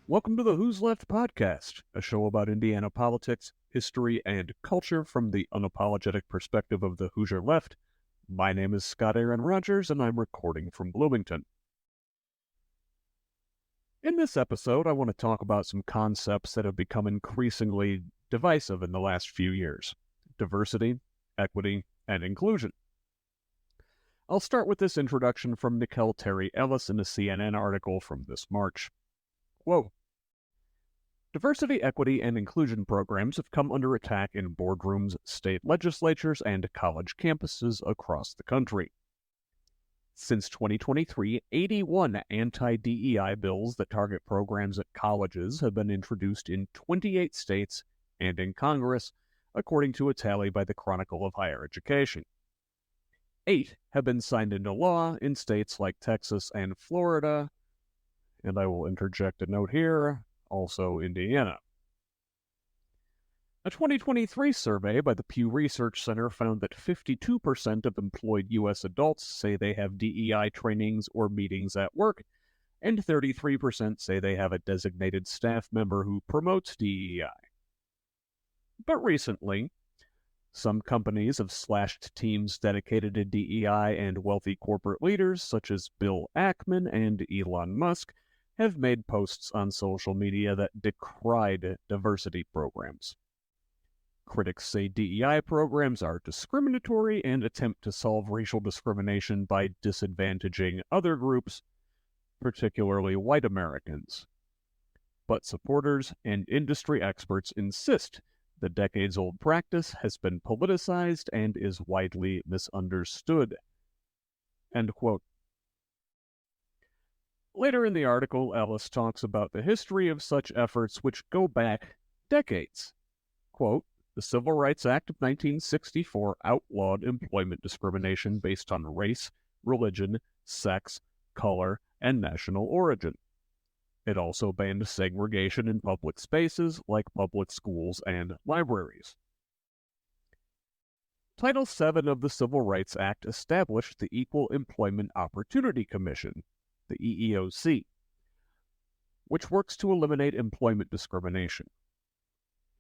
Welcome to the HoosLeft podcast, a show about Indiana politics, history, and culture from the unapologetic perspective of the Hoosier left. My name is Scott Aaron Rogers, and I'm recording from Bloomington. In this episode, I want to talk about some concepts that have become increasingly divisive in the last few years: diversity, equity, and inclusion. I'll start with this introduction from Nicole Terry Ellis in a CNN article from this March. Quote, diversity, equity, and inclusion programs have come under attack in boardrooms, state legislatures, and college campuses across the country. Since 2023, 81 anti-DEI bills that target programs at colleges have been introduced in 28 states and in Congress, according to a tally by the Chronicle of Higher Education. 8 have been signed into law in states like Texas and Florida, and I will interject a note here, also Indiana. A 2023 survey by the Pew Research Center found that 52% of employed U.S. adults say they have DEI trainings or meetings at work, and 33% say they have a designated staff member who promotes DEI. But recently, some companies have slashed teams dedicated to DEI, and wealthy corporate leaders such as Bill Ackman and Elon Musk have made posts on social media that decried diversity programs. Critics say DEI programs are discriminatory and attempt to solve racial discrimination by disadvantaging other groups, particularly white Americans. But supporters and industry experts insist the decades-old practice has been politicized and is widely misunderstood. End quote. Later in the article, Ellis talks about the history of such efforts which go back decades. Quote, the Civil Rights Act of 1964 outlawed employment discrimination based on race, religion, sex, color, and national origin. It also banned segregation in public spaces like public schools and libraries. Title VII of the Civil Rights Act established the Equal Employment Opportunity Commission, the EEOC, which works to eliminate employment discrimination.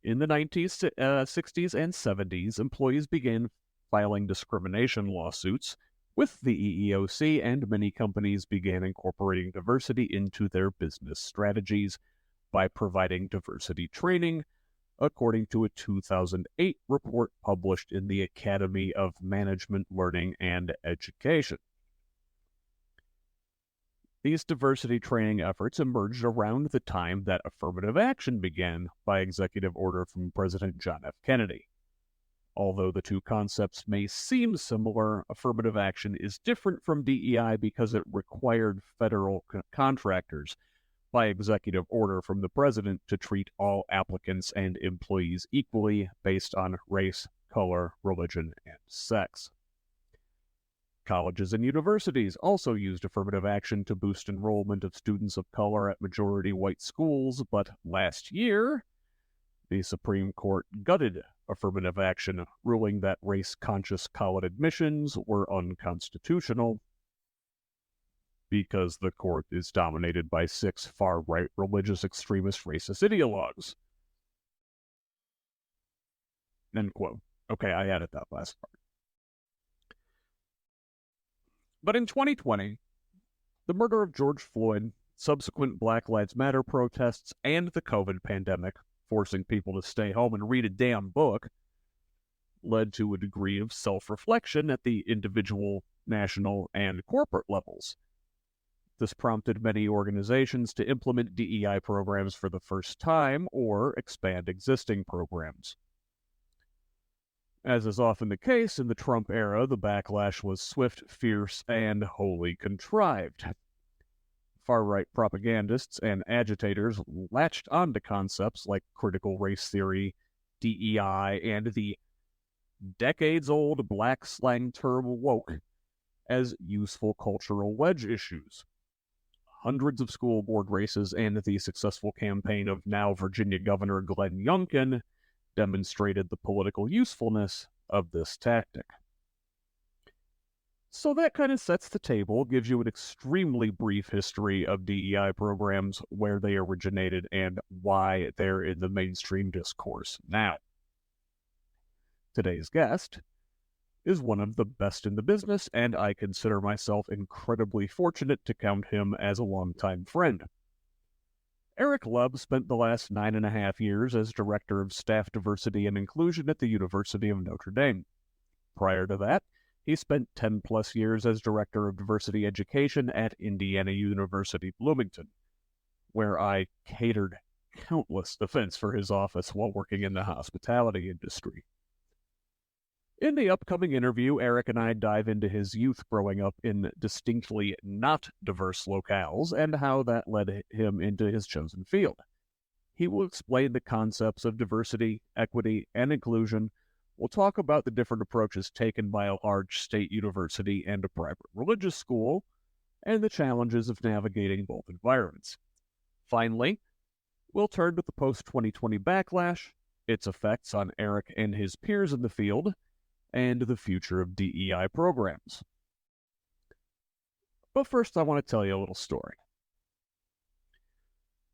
In the 1960s and 70s, employees began filing discrimination lawsuits with the EEOC, and many companies began incorporating diversity into their business strategies by providing diversity training, according to a 2008 report published in the Academy of Management Learning and Education. These diversity training efforts emerged around the time that affirmative action began by executive order from President John F. Kennedy. Although the two concepts may seem similar, affirmative action is different from DEI because it required federal contractors by executive order from the president to treat all applicants and employees equally based on race, color, religion, and sex. Colleges and universities also used affirmative action to boost enrollment of students of color at majority white schools, but last year, the Supreme Court gutted affirmative action, ruling that race-conscious college admissions were unconstitutional because the court is dominated by 6 far-right religious extremist racist ideologues. End quote. Okay, I added that last part. But in 2020, the murder of George Floyd, subsequent Black Lives Matter protests, and the COVID pandemic, forcing people to stay home and read a damn book, led to a degree of self-reflection at the individual, national, and corporate levels. This prompted many organizations to implement DEI programs for the first time or expand existing programs. As is often the case in the Trump era, the backlash was swift, fierce, and wholly contrived. Far-right propagandists and agitators latched onto concepts like critical race theory, DEI, and the decades-old black slang term woke as useful cultural wedge issues. Hundreds of school board races and the successful campaign of now Virginia Governor Glenn Youngkin demonstrated the political usefulness of this tactic. So that kind of sets the table, gives you an extremely brief history of DEI programs, where they originated, and why they're in the mainstream discourse now. Today's guest is one of the best in the business, and I consider myself incredibly fortunate to count him as a longtime friend. Eric Lubb spent the last 9.5 years as Director of Staff Diversity and Inclusion at the University of Notre Dame. Prior to that, he spent 10-plus years as Director of Diversity Education at Indiana University Bloomington, where I catered countless events for his office while working in the hospitality industry. In the upcoming interview, Eric and I dive into his youth growing up in distinctly not diverse locales and how that led him into his chosen field. He will explain the concepts of diversity, equity, and inclusion. We'll talk about the different approaches taken by a large state university and a private religious school, and the challenges of navigating both environments. Finally, we'll turn to the post-2020 backlash, its effects on Eric and his peers in the field, and the future of DEI programs. But first, I want to tell you a little story.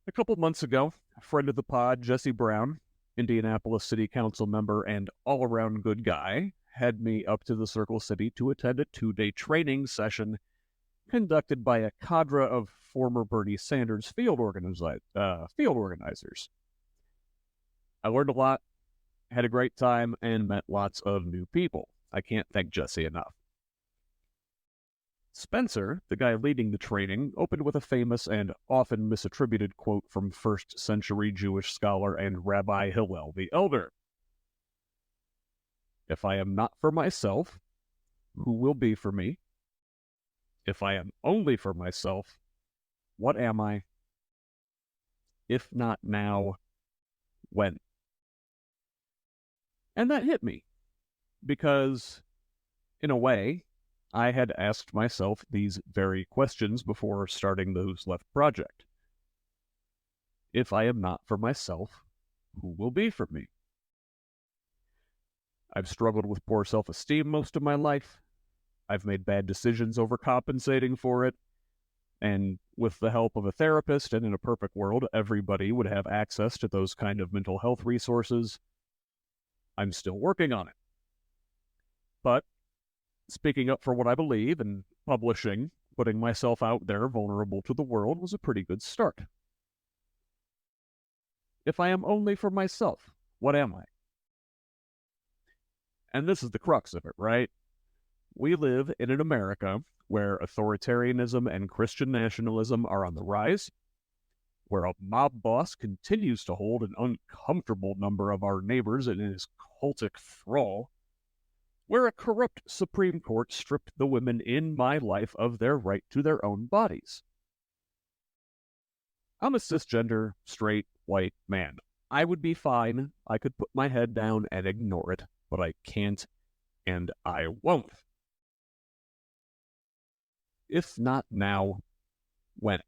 A couple months ago, a friend of the pod, Jesse Brown, Indianapolis City Council member and all-around good guy, had me up to the Circle City to attend a 2-day training session conducted by a cadre of former Bernie Sanders field organizers. I learned a lot, had a great time, and met lots of new people. I can't thank Jesse enough. Spencer, the guy leading the training, opened with a famous and often misattributed quote from first-century Jewish scholar and Rabbi Hillel the Elder. "If I am not for myself, who will be for me? If I am only for myself, what am I? If not now, when?" And that hit me, because, in a way, I had asked myself these very questions before starting the HoosLeft project. If I am not for myself, who will be for me? I've struggled with poor self-esteem most of my life. I've made bad decisions overcompensating for it. And with the help of a therapist, and in a perfect world, everybody would have access to those kind of mental health resources. I'm still working on it. But speaking up for what I believe and publishing, putting myself out there vulnerable to the world, was a pretty good start. If I am only for myself, what am I? And this is the crux of it, right? We live in an America where authoritarianism and Christian nationalism are on the rise, where a mob boss continues to hold an uncomfortable number of our neighbors in his cultic thrall, where a corrupt Supreme Court stripped the women in my life of their right to their own bodies. I'm a cisgender, straight, white man. I would be fine. I could put my head down and ignore it, but I can't, and I won't. If not now, when?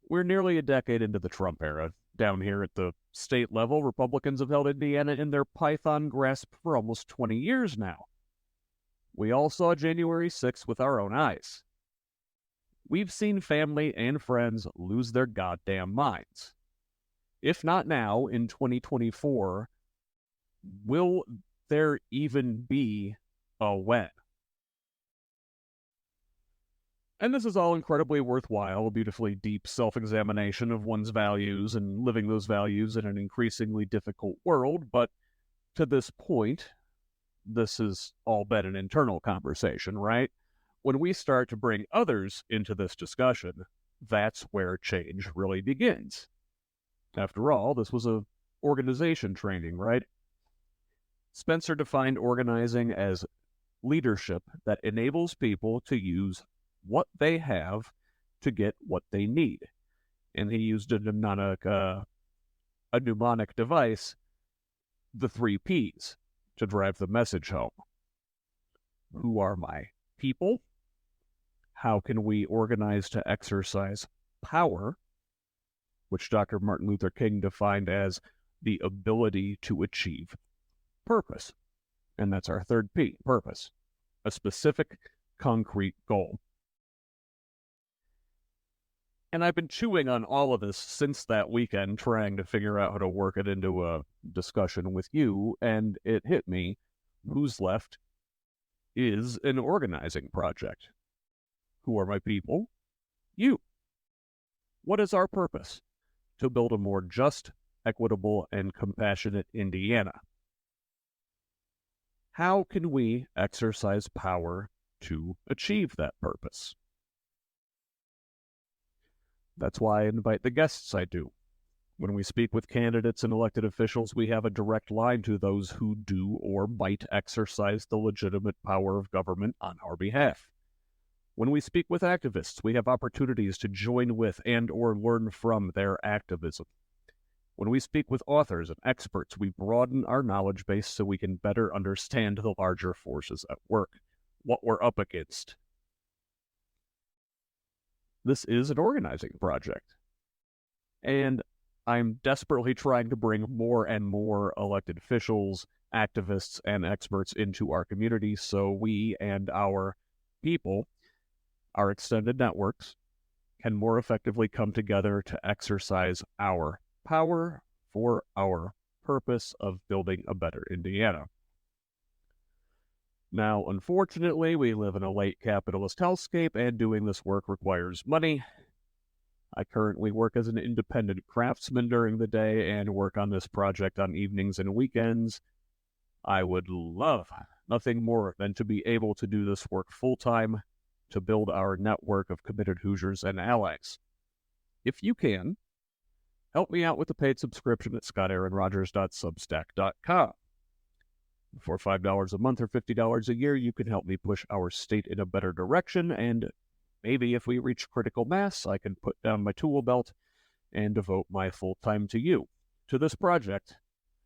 We're nearly a decade into the Trump era. Down here at the state level, Republicans have held Indiana in their python grasp for almost 20 years now. We all saw January 6th with our own eyes. We've seen family and friends lose their goddamn minds. If not now, in 2024, will there even be a when? And this is all incredibly worthwhile, a beautifully deep self-examination of one's values and living those values in an increasingly difficult world, but to this point, this has all been an internal conversation, right? When we start to bring others into this discussion, that's where change really begins. After all, this was a organization training, right? Spencer defined organizing as leadership that enables people to use what they have to get what they need. And he used a mnemonic device, the 3 Ps, to drive the message home. Who are my people? How can we organize to exercise power, which Dr. Martin Luther King defined as the ability to achieve purpose? And that's our 3rd P, purpose. a specific, concrete goal. And I've been chewing on all of this since that weekend, trying to figure out how to work it into a discussion with you, and it hit me. HoosLeft is an organizing project. Who are my people? You. What is our purpose? To build a more just, equitable, and compassionate Indiana. How can we exercise power to achieve that purpose? That's why I invite the guests I do. When we speak with candidates and elected officials, we have a direct line to those who do or might exercise the legitimate power of government on our behalf. When we speak with activists, we have opportunities to join with and or learn from their activism. When we speak with authors and experts, we broaden our knowledge base so we can better understand the larger forces at work, what we're up against. This is an organizing project. And I'm desperately trying to bring more and more elected officials, activists, and experts into our community so we and our people, our extended networks, can more effectively come together to exercise our power for our purpose of building a better Indiana. Now, unfortunately, we live in a late capitalist hellscape, and doing this work requires money. I currently work as an independent craftsman during the day and work on this project on evenings and weekends. I would love nothing more than to be able to do this work full-time to build our network of committed Hoosiers and allies. If you can, help me out with a paid subscription at scottaaronrogers.substack.com. For $5 a month or $50 a year, you can help me push our state in a better direction, and maybe if we reach critical mass, I can put down my tool belt and devote my full time to you, to this project,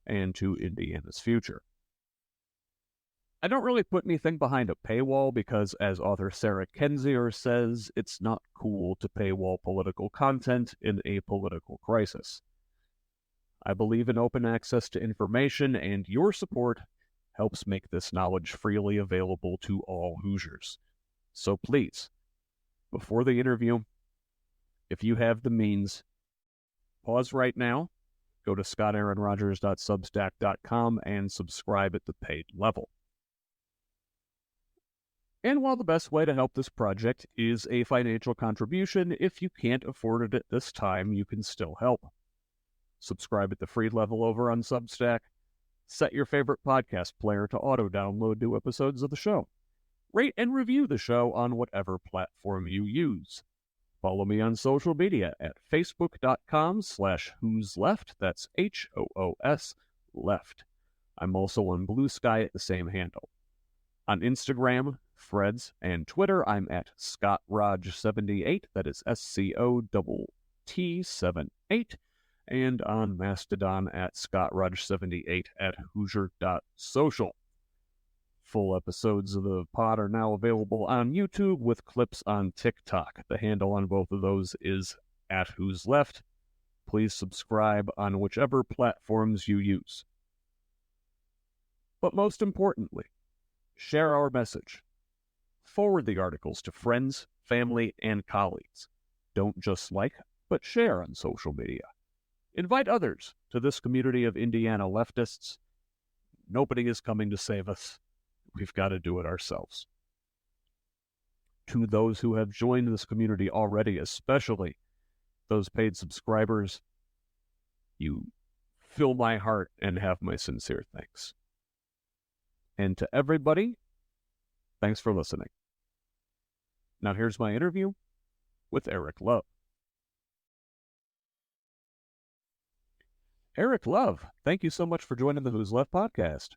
and to Indiana's future. I don't really put anything behind a paywall because, as author Sarah Kendzior says, it's not cool to paywall political content in a political crisis. I believe in open access to information, and your support helps make this knowledge freely available to all Hoosiers. So please, before the interview, if you have the means, pause right now, go to scottaaronrogers.substack.com and subscribe at the paid level. And while the best way to help this project is a financial contribution, if you can't afford it at this time, you can still help. Subscribe at the free level over on Substack. Set your favorite podcast player to auto-download new episodes of the show. Rate and review the show on whatever platform you use. Follow me on social media at facebook.com/HoosLeft. That's HOOS left. I'm also on Blue Sky at the same handle. On Instagram, Threads, and Twitter, I'm at ScottRog78. That is SCOTT78. And on Mastodon at ScottRog78 at Hoosier.social. Full episodes of the pod are now available on YouTube with clips on TikTok. The handle on both of those is at HoosLeft. Please subscribe on whichever platforms you use. But most importantly, share our message. Forward the articles to friends, family, and colleagues. Don't just like, but share on social media. Invite others to this community of Indiana leftists. Nobody is coming to save us. We've got to do it ourselves. To those who have joined this community already, especially those paid subscribers, you fill my heart and have my sincere thanks. And to everybody, thanks for listening. Now here's my interview with Eric Love. Eric Love, thank you so much for joining the HoosLeft podcast.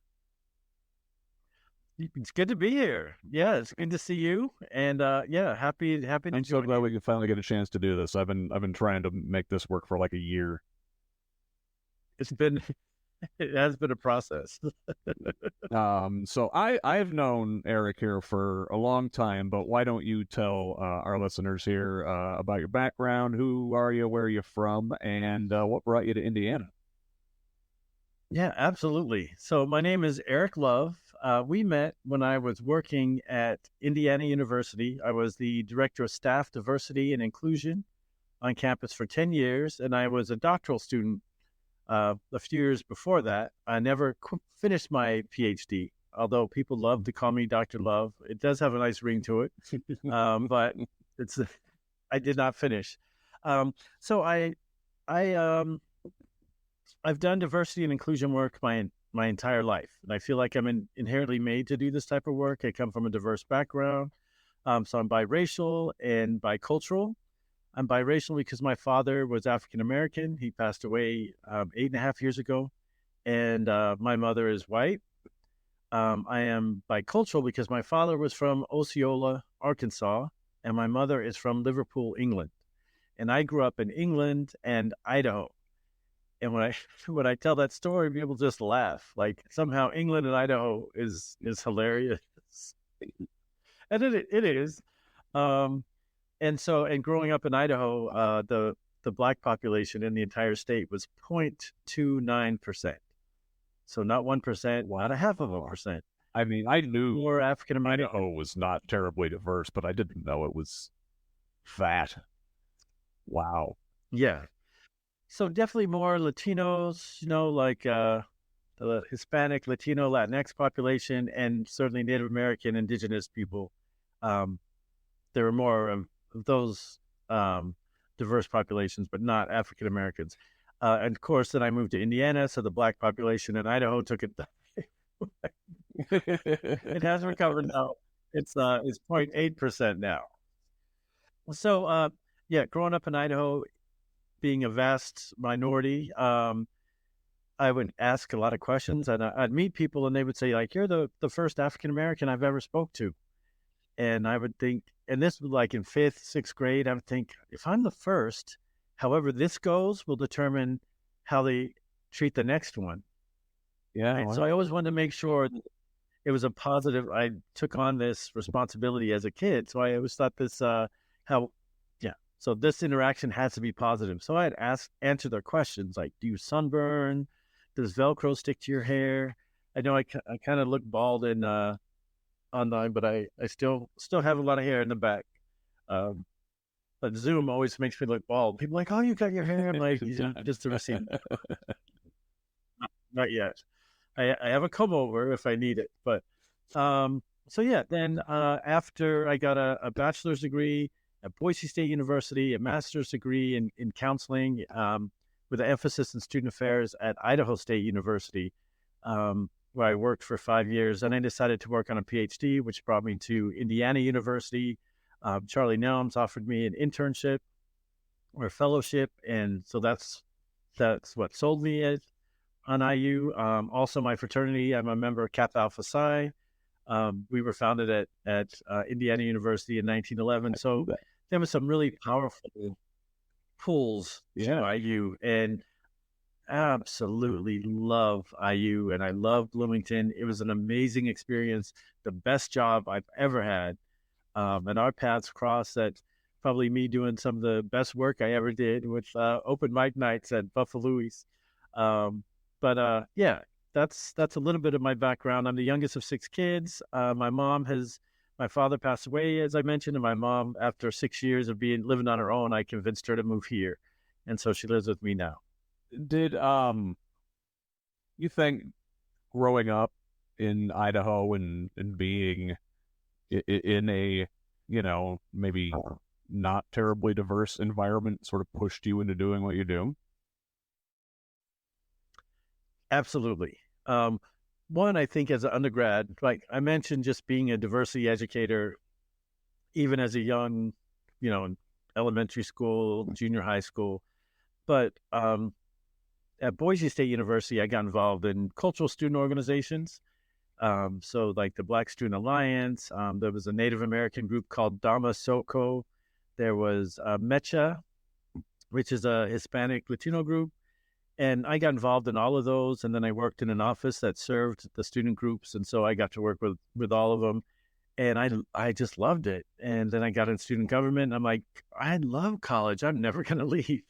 It's good to be here. Yeah, it's good to see you, and happy to. I'm so glad we can finally get a chance to do this. I've been trying to make this work for like a year. It has been a process. So I've known Eric here for a long time, but why don't you tell our listeners here about your background? Who are you? Where are you from? And what brought you to Indiana? Yeah, absolutely. So my name is Eric Love. We met when I was working at Indiana University. I was the director of staff, diversity, and inclusion on campus for 10 years, and I was a doctoral student a few years before that. I never finished my PhD, although people love to call me Dr. Love. It does have a nice ring to it, but it's I did not finish. So I I've done diversity and inclusion work my entire life, and I feel like I'm inherently made to do this type of work. I come from a diverse background, so I'm biracial and bicultural. I'm biracial because my father was African American. He passed away 8.5 years ago, and my mother is white. I am bicultural because my father was from Osceola, Arkansas, and my mother is from Liverpool, England. And I grew up in England and Idaho. And when I when I tell that story, people just laugh. Like somehow England and Idaho is hilarious, and it is. Um, and growing up in Idaho, the black population in the entire state was 0.29%. So not 1%, not a half of 1%. I mean, I knew More African American. Idaho was not terribly diverse, but I didn't know it was that. Wow. Yeah. So definitely more Latinos, like the Hispanic, Latino, Latinx population, and certainly Native American, Indigenous people. There were more of those diverse populations, but not African Americans. And of course, then I moved to Indiana, so the black population in Idaho took it. It has recovered now. It's 0.8% now. So yeah, growing up in Idaho, being a vast minority, I would ask a lot of questions, and I'd meet people, and they would say, like, "You're the first African American I've ever spoke to," and I would think, and this was like in 5th, 6th grade, I would think, if I'm the first, however this goes will determine how they treat the next one. Yeah. Right? Well, So I always wanted to make sure that it was a positive. I took on this responsibility as a kid, so I always thought this how yeah. So this interaction has to be positive. So I'd answer their questions like, "Do you sunburn? Does Velcro stick to your hair?" I know I kind of look bald in online, but I still have a lot of hair in the back. But Zoom always makes me look bald. People are like, "Oh, you got your hair." I'm like, just to receive. Not yet. I have a comb over if I need it. But so yeah, then after I got a bachelor's degree at Boise State University, a master's degree in counseling with an emphasis in student affairs at Idaho State University, where I worked for 5 years. And I decided to work on a PhD, which brought me to Indiana University. Charlie Nelms offered me an internship or a fellowship, and so that's what sold me on IU. Also, my fraternity, I'm a member of Kappa Alpha Psi. We were founded at Indiana University in 1911. So there was some really powerful pulls to IU, and absolutely love IU, and I love Bloomington. It was an amazing experience, the best job I've ever had. And our paths crossed at probably me doing some of the best work I ever did with open mic nights at Buffalo's. But yeah, that's a little bit of my background. I'm the youngest of 6 kids. My father passed away, as I mentioned, and my mom, after 6 years of living on her own, I convinced her to move here, and so she lives with me now. Did you think growing up in Idaho and being in a maybe not terribly diverse environment sort of pushed you into doing what you do? Absolutely. One, I think as an undergrad, like I mentioned, just being a diversity educator, even as a young, in elementary school, junior high school. But at Boise State University, I got involved in cultural student organizations. So like the Black Student Alliance, there was a Native American group called Dama Soko. There was Mecha, which is a Hispanic Latino group. And I got involved in all of those. And then I worked in an office that served the student groups. And so I got to work with all of them. And I just loved it. And then I got in student government. I'm like, I love college. I'm never going to leave.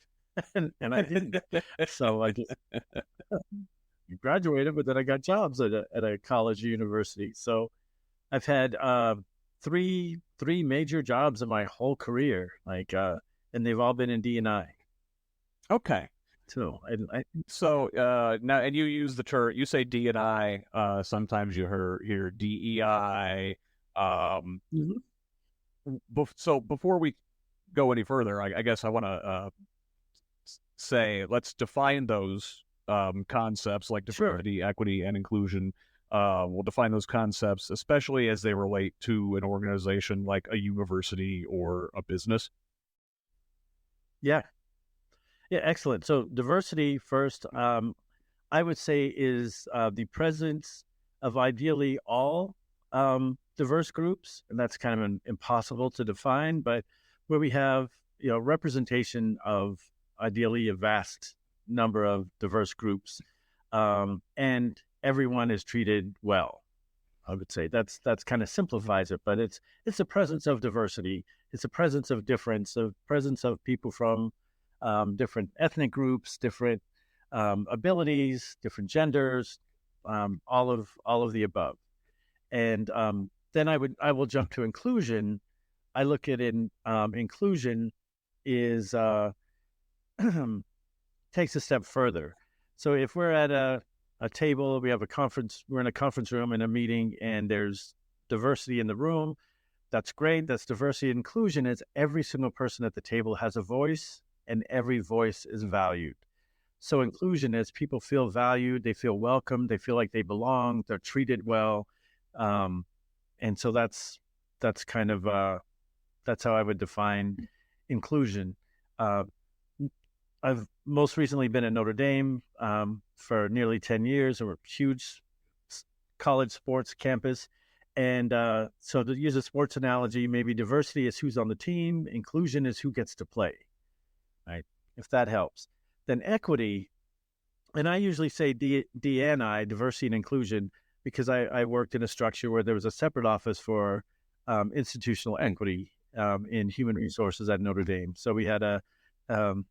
and I didn't. So I just... graduated, but then I got jobs at a college or university. So I've had three major jobs in my whole career, and they've all been in D&I. Okay. So So now, and you use the term, you say D and I. Sometimes you hear DEI. Um, Mhm. so before we go any further, I guess I want to say let's define those concepts like Sure. diversity, equity, and inclusion. We'll define those concepts, especially as they relate to an organization like a university or a business. Yeah. Yeah. Excellent. So diversity first, I would say is the presence of ideally all diverse groups, and that's kind of impossible to define, but where we have representation of ideally a vast number of diverse groups, and everyone is treated well. I would say that's kind of simplifies it, but it's a presence of diversity. It's a presence of difference, a presence of people from different ethnic groups, different abilities, different genders, all of the above. And then I will jump to inclusion. I look at inclusion is takes a step further. So if we're at a table, we have a conference, we're in a conference room in a meeting, and there's diversity in the room. That's great. That's diversity. Inclusion is every single person at the table has a voice, and every voice is valued. So inclusion is people feel valued, they feel welcome, they feel like they belong, they're treated well, and so that's kind of that's how I would define inclusion. Uh, I've most recently been at Notre Dame for nearly 10 years, a huge college sports campus. And so to use a sports analogy, maybe diversity is who's on the team, inclusion is who gets to play, right? If that helps. Then equity, and I usually say DNI, diversity and inclusion, because I worked in a structure where there was a separate office for institutional equity in human resources at Notre Dame. So we had um,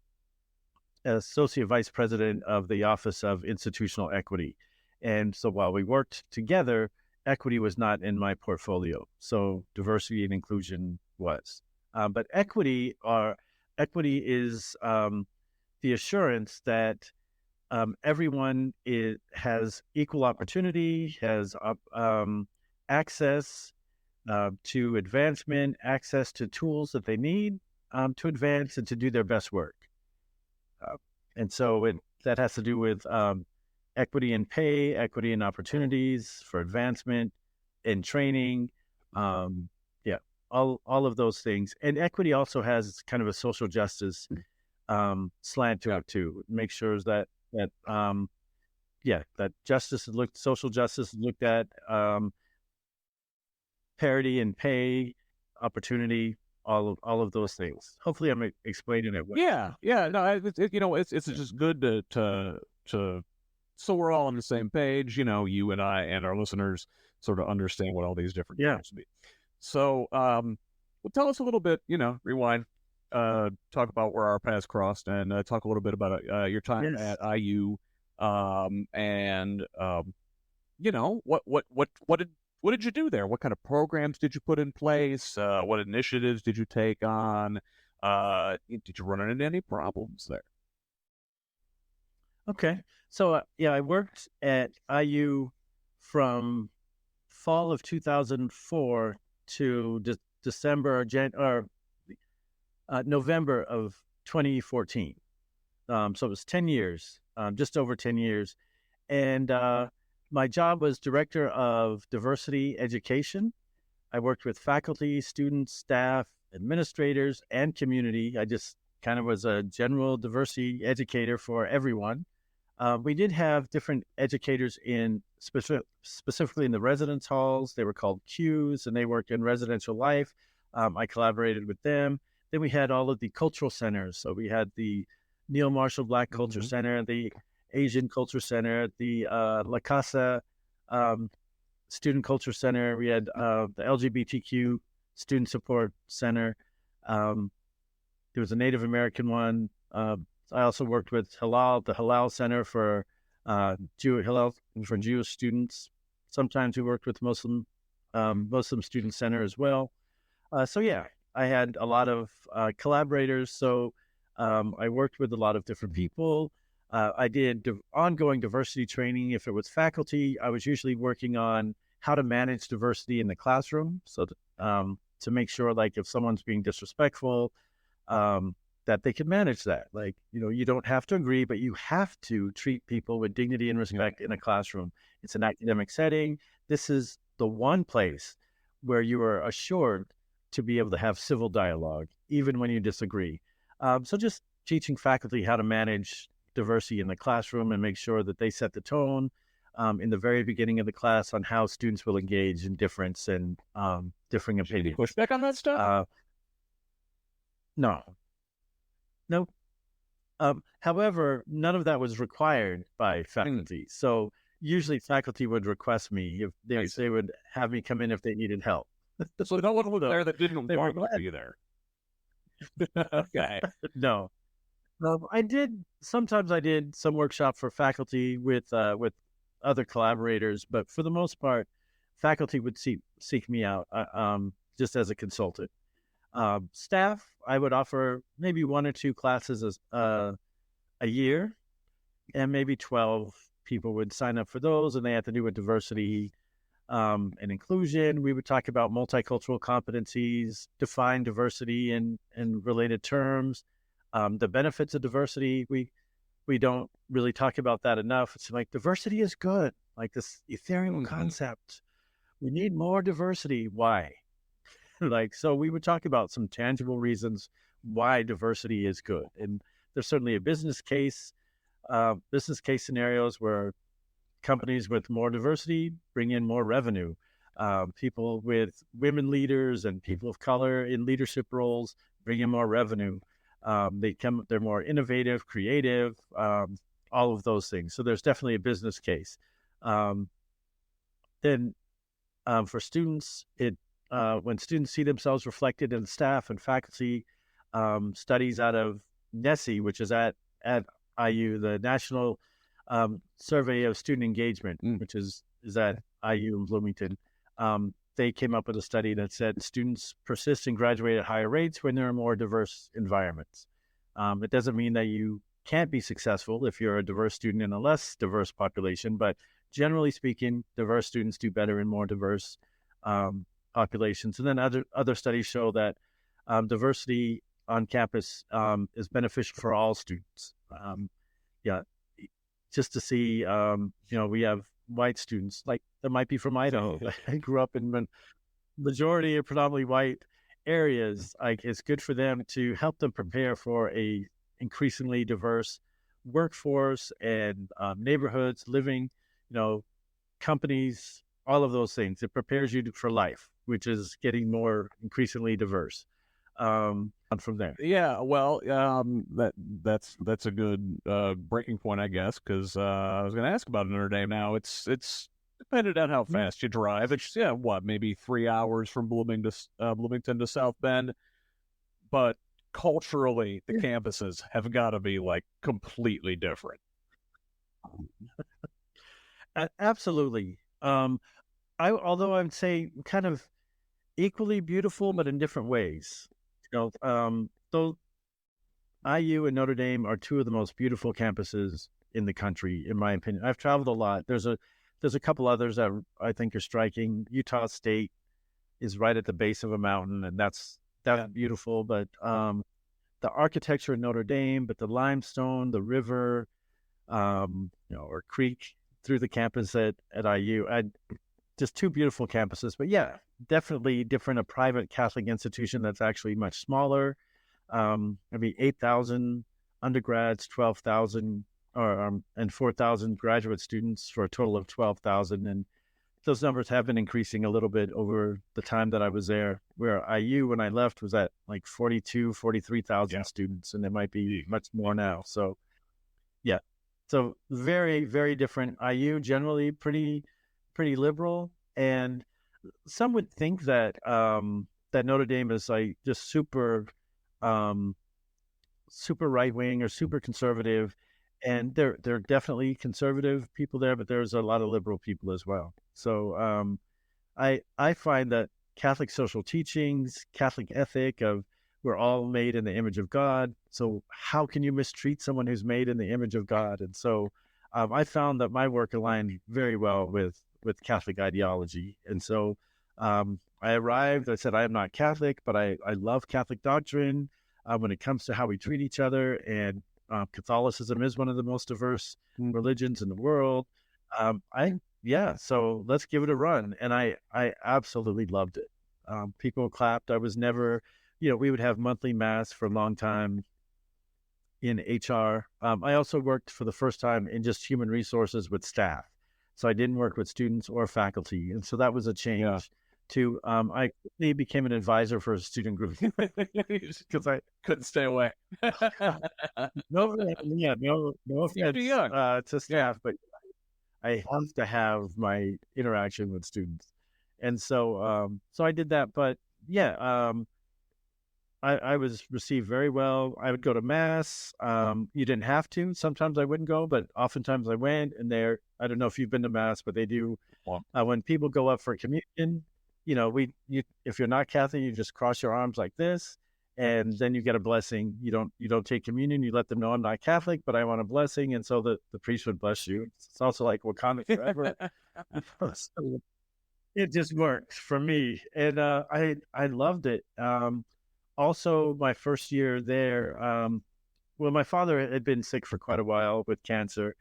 associate vice president of the Office of Institutional Equity. And so while we worked together, equity was not in my portfolio. So diversity and inclusion was. But equity is the assurance that everyone has equal opportunity, has access to advancement, access to tools that they need to advance and to do their best work. And so that has to do with equity in pay, equity in opportunities for advancement and training. Yeah, all of those things. And equity also has kind of a social justice slant to it too. Make sure that that justice is social justice is looked at, parity in pay, opportunity, all of those things. Hopefully, I'm explaining it well. Yeah. No, it's just good to so we're all on the same page. You and I and our listeners sort of understand what all these different terms mean. So, well, tell us a little bit. Rewind. Talk about where our paths crossed, and talk a little bit about your time at IU, and what did you do there? What kind of programs did you put in place? What initiatives did you take on? Did you run into any problems there? Okay. So, I worked at IU from fall of 2004 to December or November of 2014. So it was 10 years, just over 10 years. And my job was director of diversity education. I worked with faculty, students, staff, administrators, and community. I just kind of was a general diversity educator for everyone. We did have different educators in specifically in the residence halls. They were called Qs, and they worked in residential life. I collaborated with them. Then we had all of the cultural centers. So we had the Neil Marshall Black Culture Center, the Asian Culture Center, the La Casa Student Culture Center. We had the LGBTQ Student Support Center. There was a Native American one. I also worked with the Halal Center for Jewish Hillel for Jewish students. Sometimes we worked with Muslim Student Center as well. So yeah, I had a lot of collaborators. So I worked with a lot of different people. I did ongoing diversity training. If it was faculty, I was usually working on how to manage diversity in the classroom. So to make sure, like, if someone's being disrespectful, that they can manage that. Like, you don't have to agree, but you have to treat people with dignity and respect in a classroom. It's an academic setting. This is the one place where you are assured to be able to have civil dialogue, even when you disagree. So just teaching faculty how to manage diversity in the classroom and make sure that they set the tone in the very beginning of the class on how students will engage in difference and differing opinions. Push back on that stuff? No. However, none of that was required by faculty. So usually faculty would request me if they would have me come in if they needed help. So no one was there that didn't want to be there. Okay. No. Sometimes I did some workshop for faculty with other collaborators, but for the most part, faculty would seek me out just as a consultant. Staff, I would offer maybe 1 or 2 classes a year, and maybe 12 people would sign up for those, and they had to do with diversity and inclusion. We would talk about multicultural competencies, define diversity in related terms, the benefits of diversity. We don't really talk about that enough. It's like diversity is good, like this ethereal concept. We need more diversity. Why? So we would talk about some tangible reasons why diversity is good. And there's certainly a business case scenarios where companies with more diversity bring in more revenue. People with women leaders and people of color in leadership roles bring in more revenue. They're more innovative, creative, all of those things. So there's definitely a business case. Then for students, when students see themselves reflected in staff and faculty, studies out of NESE, which is at IU, the National Survey of Student Engagement, which is at IU in Bloomington. They came up with a study that said students persist and graduate at higher rates when there are more diverse environments. It doesn't mean that you can't be successful if you're a diverse student in a less diverse population, but generally speaking, diverse students do better in more diverse populations. And then other studies show that diversity on campus is beneficial for all students. Just to see, we have white students, like that might be from Idaho. I grew up in majority of predominantly white areas. Like, it's good for them to help them prepare for a increasingly diverse workforce and neighborhoods, living, companies, all of those things. It prepares you for life, which is getting more increasingly diverse. From there. Yeah, well, that's a good breaking point, I guess, because I was going to ask about Notre Dame. Now it's dependent on how fast you drive. It's maybe 3 hours from Bloomington to South Bend, but culturally the campuses have got to be like completely different. Absolutely. Although I'd say kind of equally beautiful, but in different ways. Though IU and Notre Dame are 2 of the most beautiful campuses in the country, in my opinion. I've traveled a lot. There's a couple others that I think are striking. Utah State is right at the base of a mountain, and that's beautiful. But the architecture in Notre Dame, but the limestone, the river, or creek through the campus at IU, just 2 beautiful campuses. But yeah, definitely different. A private Catholic institution that's actually much smaller. 8,000 undergrads, 12,000, and 4,000 graduate students for a total of 12,000. And those numbers have been increasing a little bit over the time that I was there, where IU, when I left, was at like 43,000 students, and it might be much more now. So yeah, so very, very different. IU generally pretty liberal, and some would think that that Notre Dame is like just super right wing or super conservative, and there are definitely conservative people there, but there's a lot of liberal people as well. So I find that Catholic social teachings, Catholic ethic of we're all made in the image of God. So how can you mistreat someone who's made in the image of God? And so I found that my work aligned very well with Catholic ideology. And so I arrived. I said I am not Catholic, but I love Catholic doctrine when it comes to how we treat each other. And Catholicism is one of the most diverse religions in the world. So let's give it a run. And I absolutely loved it. People clapped. I was never, we would have monthly mass for a long time in HR. I also worked for the first time in just human resources with staff. So I didn't work with students or faculty. And so that was a change to, I quickly became an advisor for a student group because I couldn't stay away. no offense to staff, but I have to have my interaction with students. And so, so I did that, but I was received very well. I would go to mass. You didn't have to. Sometimes I wouldn't go, but oftentimes I went. And I don't know if you've been to mass, but they do. When people go up for communion, if you're not Catholic, you just cross your arms like this, and then you get a blessing. You don't take communion. You let them know I'm not Catholic, but I want a blessing, and so the priest would bless you. It's also like Wakanda forever. So it just worked for me, and I loved it. Also, my first year there, my father had been sick for quite a while with cancer.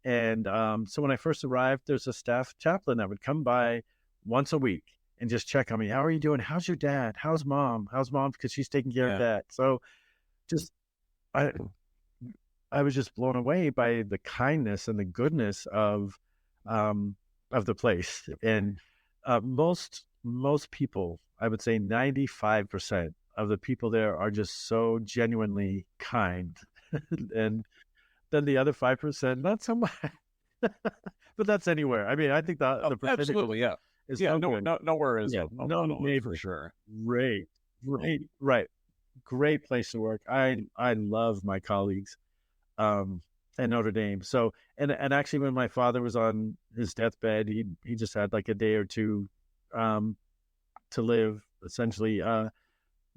And so when I first arrived, there's a staff chaplain that would come by once a week and just check on me. How are you doing? How's your dad? How's mom? Because she's taking care of dad. So I was just blown away by the kindness and the goodness of the place. And most people, I would say 95%, of the people there are just so genuinely kind. And then the other 5%, not so much. But that's anywhere. I mean, I think the percentage absolutely, is nowhere is no for sure. Great, right. Great place to work. I love my colleagues at Notre Dame. So and actually when my father was on his deathbed, he just had like a day or two to live, essentially.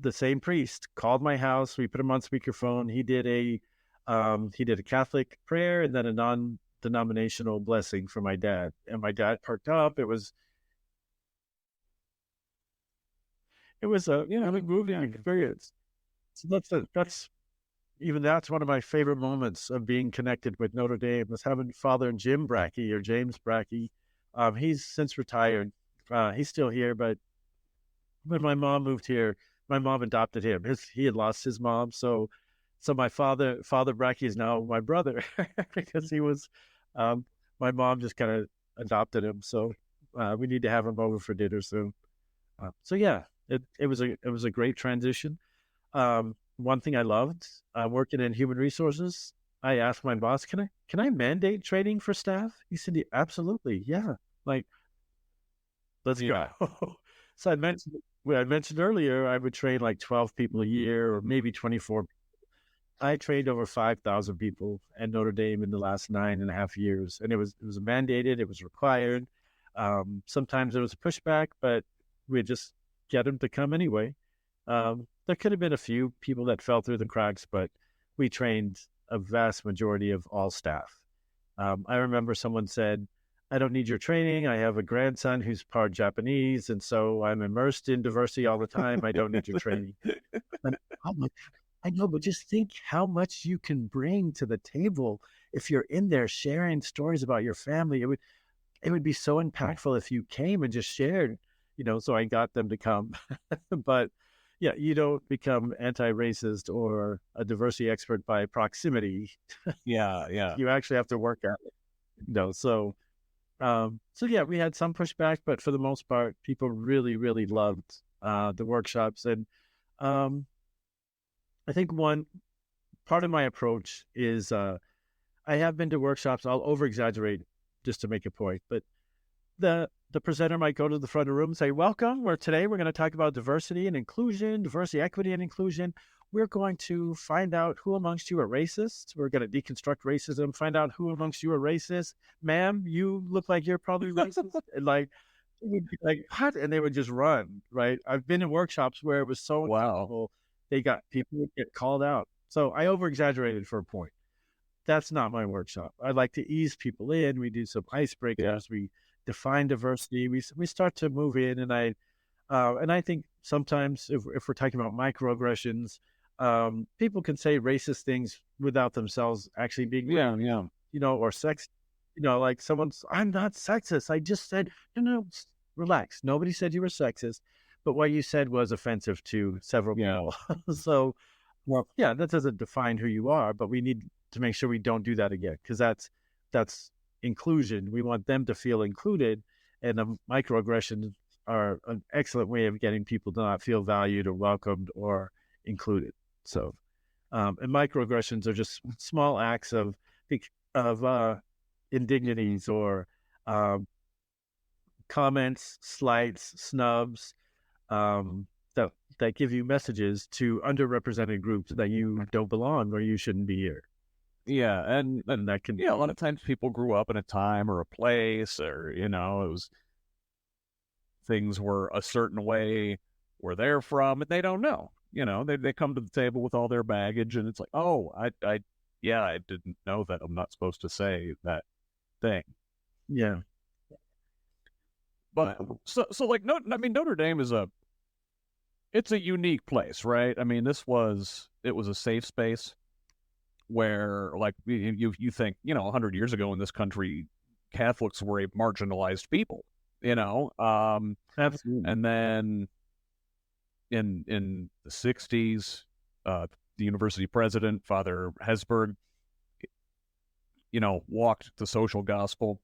The same priest called my house. We put him on speakerphone. He did a Catholic prayer and then a non-denominational blessing for my dad. And my dad perked up. It was a moving experience. So that's one of my favorite moments of being connected with Notre Dame, was having Father James Brackey. He's since retired. He's still here, but when my mom moved here, my mom adopted him. He had lost his mom, so my Father Brackey is now my brother because he was. My mom just kind of adopted him, so we need to have him over for dinner soon. It was a great transition. One thing I loved working in human resources, I asked my boss, "Can I mandate training for staff?" He said, "Absolutely, yeah. Like, let's go." So I mentioned earlier, I would train like 12 people a year, or maybe 24. I trained over 5,000 people at Notre Dame in the last 9.5 years, and it was mandated, it was required. Sometimes there was a pushback, but we'd just get them to come anyway. There could have been a few people that fell through the cracks, but we trained a vast majority of all staff. I remember someone said, "I don't need your training. I have a grandson who's part Japanese, and so I'm immersed in diversity all the time. I don't need your training." And I'm like, I know, but just think how much you can bring to the table if you're in there sharing stories about your family. It would be so impactful if you came and just shared, so I got them to come. But yeah, you don't become anti-racist or a diversity expert by proximity. Yeah. You actually have to work at it. So we had some pushback, but for the most part, people really, really loved the workshops. And I think one part of my approach is I have been to workshops. I'll over-exaggerate just to make a point, but the presenter might go to the front of the room and say, "Welcome, today we're going to talk about diversity and inclusion, diversity, equity, and inclusion. we're going to find out who amongst you are racist. We're going to deconstruct racism, find out who amongst you are racist. Ma'am, you look like you're probably racist. And like, it would be like, what? And they would just run, right? I've been in workshops where it was so uncomfortable, people would get called out. So I over exaggerated for a point. That's not my workshop. I like to ease people in. We do some icebreakers. We define diversity. We start to move in, and I think sometimes if we're talking about microaggressions, people can say racist things without themselves actually being racist, or sex, like I'm not sexist. I just said, no, relax. Nobody said you were sexist, but what you said was offensive to several people. So, that doesn't define who you are, but we need to make sure we don't do that again, because that's inclusion. We want them to feel included, and the microaggressions are an excellent way of getting people to not feel valued or welcomed or included. So, and microaggressions are just small acts of indignities or comments, slights, snubs, that give you messages to underrepresented groups that you don't belong or you shouldn't be here. Yeah, and that can a lot of times people grew up in a time or a place, or it was things were a certain way where they're from, and they don't know. They come to the table with all their baggage, and it's like, oh, I didn't know that I'm not supposed to say that thing. Yeah. But so like, Notre Dame it's a unique place, right? I mean, it was a safe space where, like, you think, 100 years ago in this country, Catholics were a marginalized people, Absolutely. And then in the 60s, the university president, Father Hesburgh, walked the social gospel.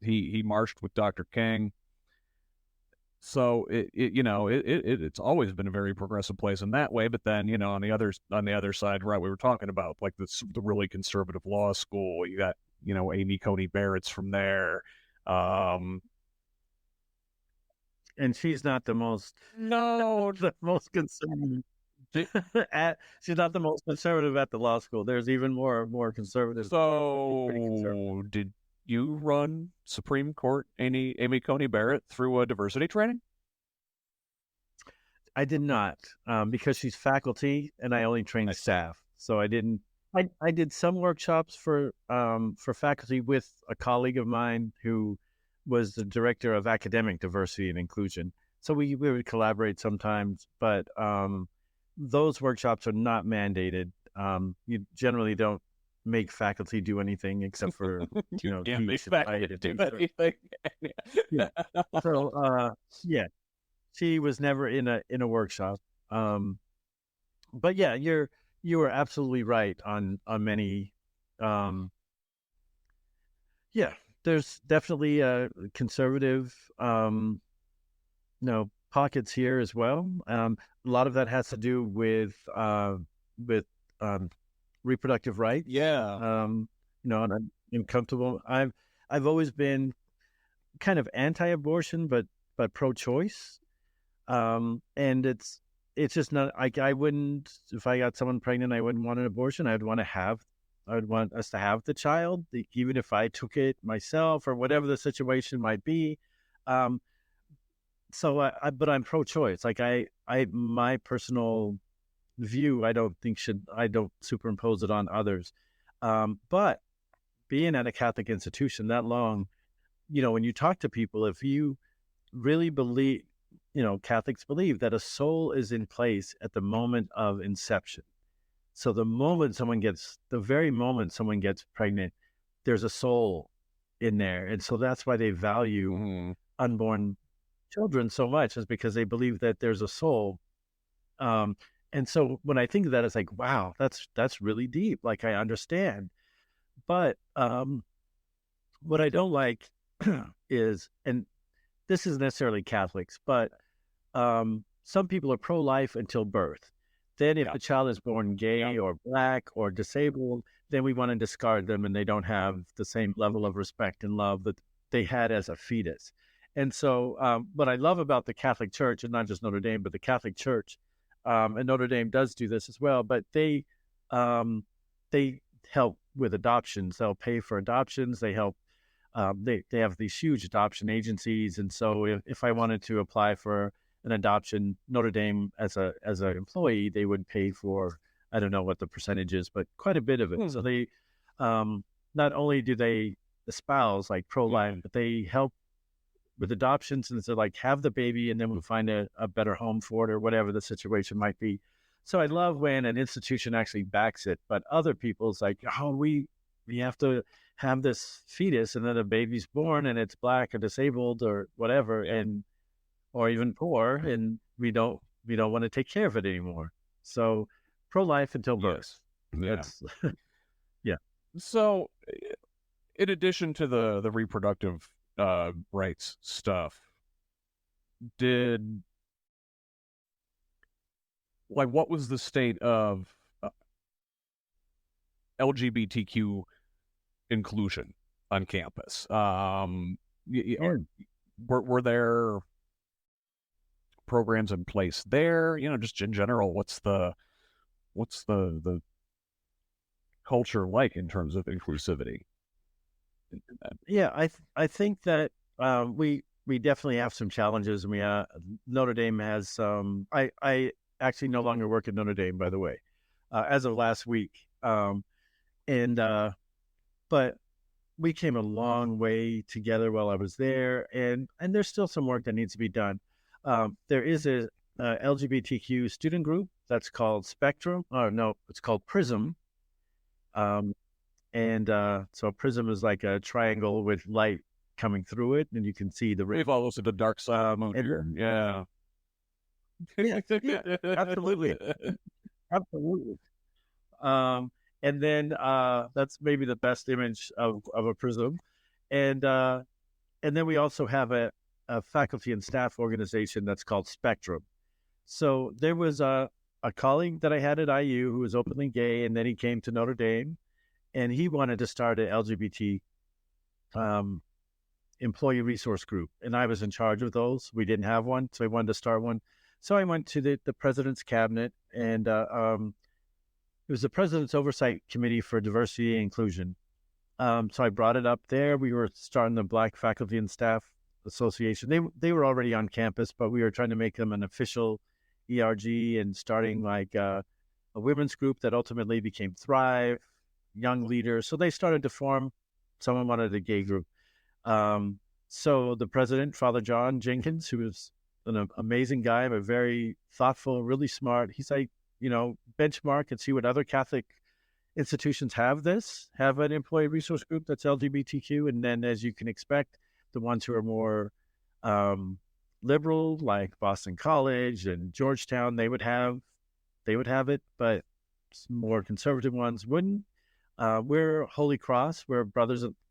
He marched with Dr. King. So it's always been a very progressive place in that way. But then, on the other side, right, we were talking about like the really conservative law school. You got, Amy Coney Barrett's from there. And she's not the most conservative. She's not the most conservative at the law school. There's even more conservative. So did you run Supreme Court Amy Coney Barrett through a diversity training? I did not, because she's faculty and I only trained staff. So I didn't. I did some workshops for faculty with a colleague of mine who was the director of academic diversity and inclusion. So we would collaborate sometimes, but those workshops are not mandated. You generally don't make faculty do anything except for make faculty do anything. So she was never in a workshop. But yeah, you were absolutely right on many. There's definitely a conservative pockets here as well. A lot of that has to do with reproductive rights. Yeah. And I'm uncomfortable. I've always been kind of anti-abortion, but pro-choice. And it's just not like, I wouldn't, if I got someone pregnant, I wouldn't want an abortion. I would want us to have the child, even if I took it myself or whatever the situation might be. But I'm pro-choice. Like my personal view, I don't superimpose it on others. But being at a Catholic institution that long, when you talk to people, if you really believe, Catholics believe that a soul is in place at the moment of inception. So the very moment someone gets pregnant, there's a soul in there. And so that's why they value unborn children so much, is because they believe that there's a soul. And so when I think of that, it's like, wow, that's really deep. Like, I understand. But what I don't like is, and this isn't necessarily Catholics, but some people are pro-life until birth. Then if the child is born gay or black or disabled, then we want to discard them, and they don't have the same level of respect and love that they had as a fetus. And so what I love about the Catholic Church, and not just Notre Dame, but the Catholic Church, and Notre Dame does do this as well, but they help with adoptions. They'll pay for adoptions. They help. They have these huge adoption agencies, and so if I wanted to apply for an adoption, Notre Dame as an employee, they would pay for, I don't know what the percentage is, but quite a bit of it. So they not only do they espouse like pro-life, but they help with adoptions, and so like have the baby, and then we'll find a better home for it or whatever the situation might be. So I love when an institution actually backs it, but other people's like, oh, we have to have this fetus, and then a baby's born, and it's black or disabled or whatever, and or even poor, and we don't want to take care of it anymore. So pro-life until birth. Yes. Yeah. Yeah. So, in addition to the reproductive rights stuff, what was the state of LGBTQ inclusion on campus? Were there programs in place there? Just in general, what's the culture like in terms of inclusivity? Yeah, I think that we definitely have some challenges. We Notre Dame has some. I actually no longer work at Notre Dame, by the way, as of last week. But we came a long way together while I was there, and there's still some work that needs to be done. There is a LGBTQ student group that's called Spectrum. Oh no, it's called Prism. So Prism is like a triangle with light coming through it, and you can see the. We've all listened to Dark Side of the Moon here. Yeah. Yeah, absolutely, absolutely. And then that's maybe the best image of a prism, and then we also have a faculty and staff organization that's called Spectrum. So there was a colleague that I had at IU who was openly gay, and then he came to Notre Dame, and he wanted to start an LGBT employee resource group, and I was in charge of those. We didn't have one, so I wanted to start one. So I went to the president's cabinet, and it was the president's oversight committee for diversity and inclusion. So I brought it up there. We were starting the Black Faculty and Staff Association. They were already on campus, but we were trying to make them an official ERG and starting like a women's group that ultimately became Thrive, Young Leaders. So they started to form. Someone wanted a gay group. So the president, Father John Jenkins, who was an amazing guy, but very thoughtful, really smart. He's like, benchmark and see what other Catholic institutions have an employee resource group that's LGBTQ. And then, as you can expect, the ones who are more liberal, like Boston College and Georgetown, they would have it, but more conservative ones wouldn't. We're Holy Cross. We're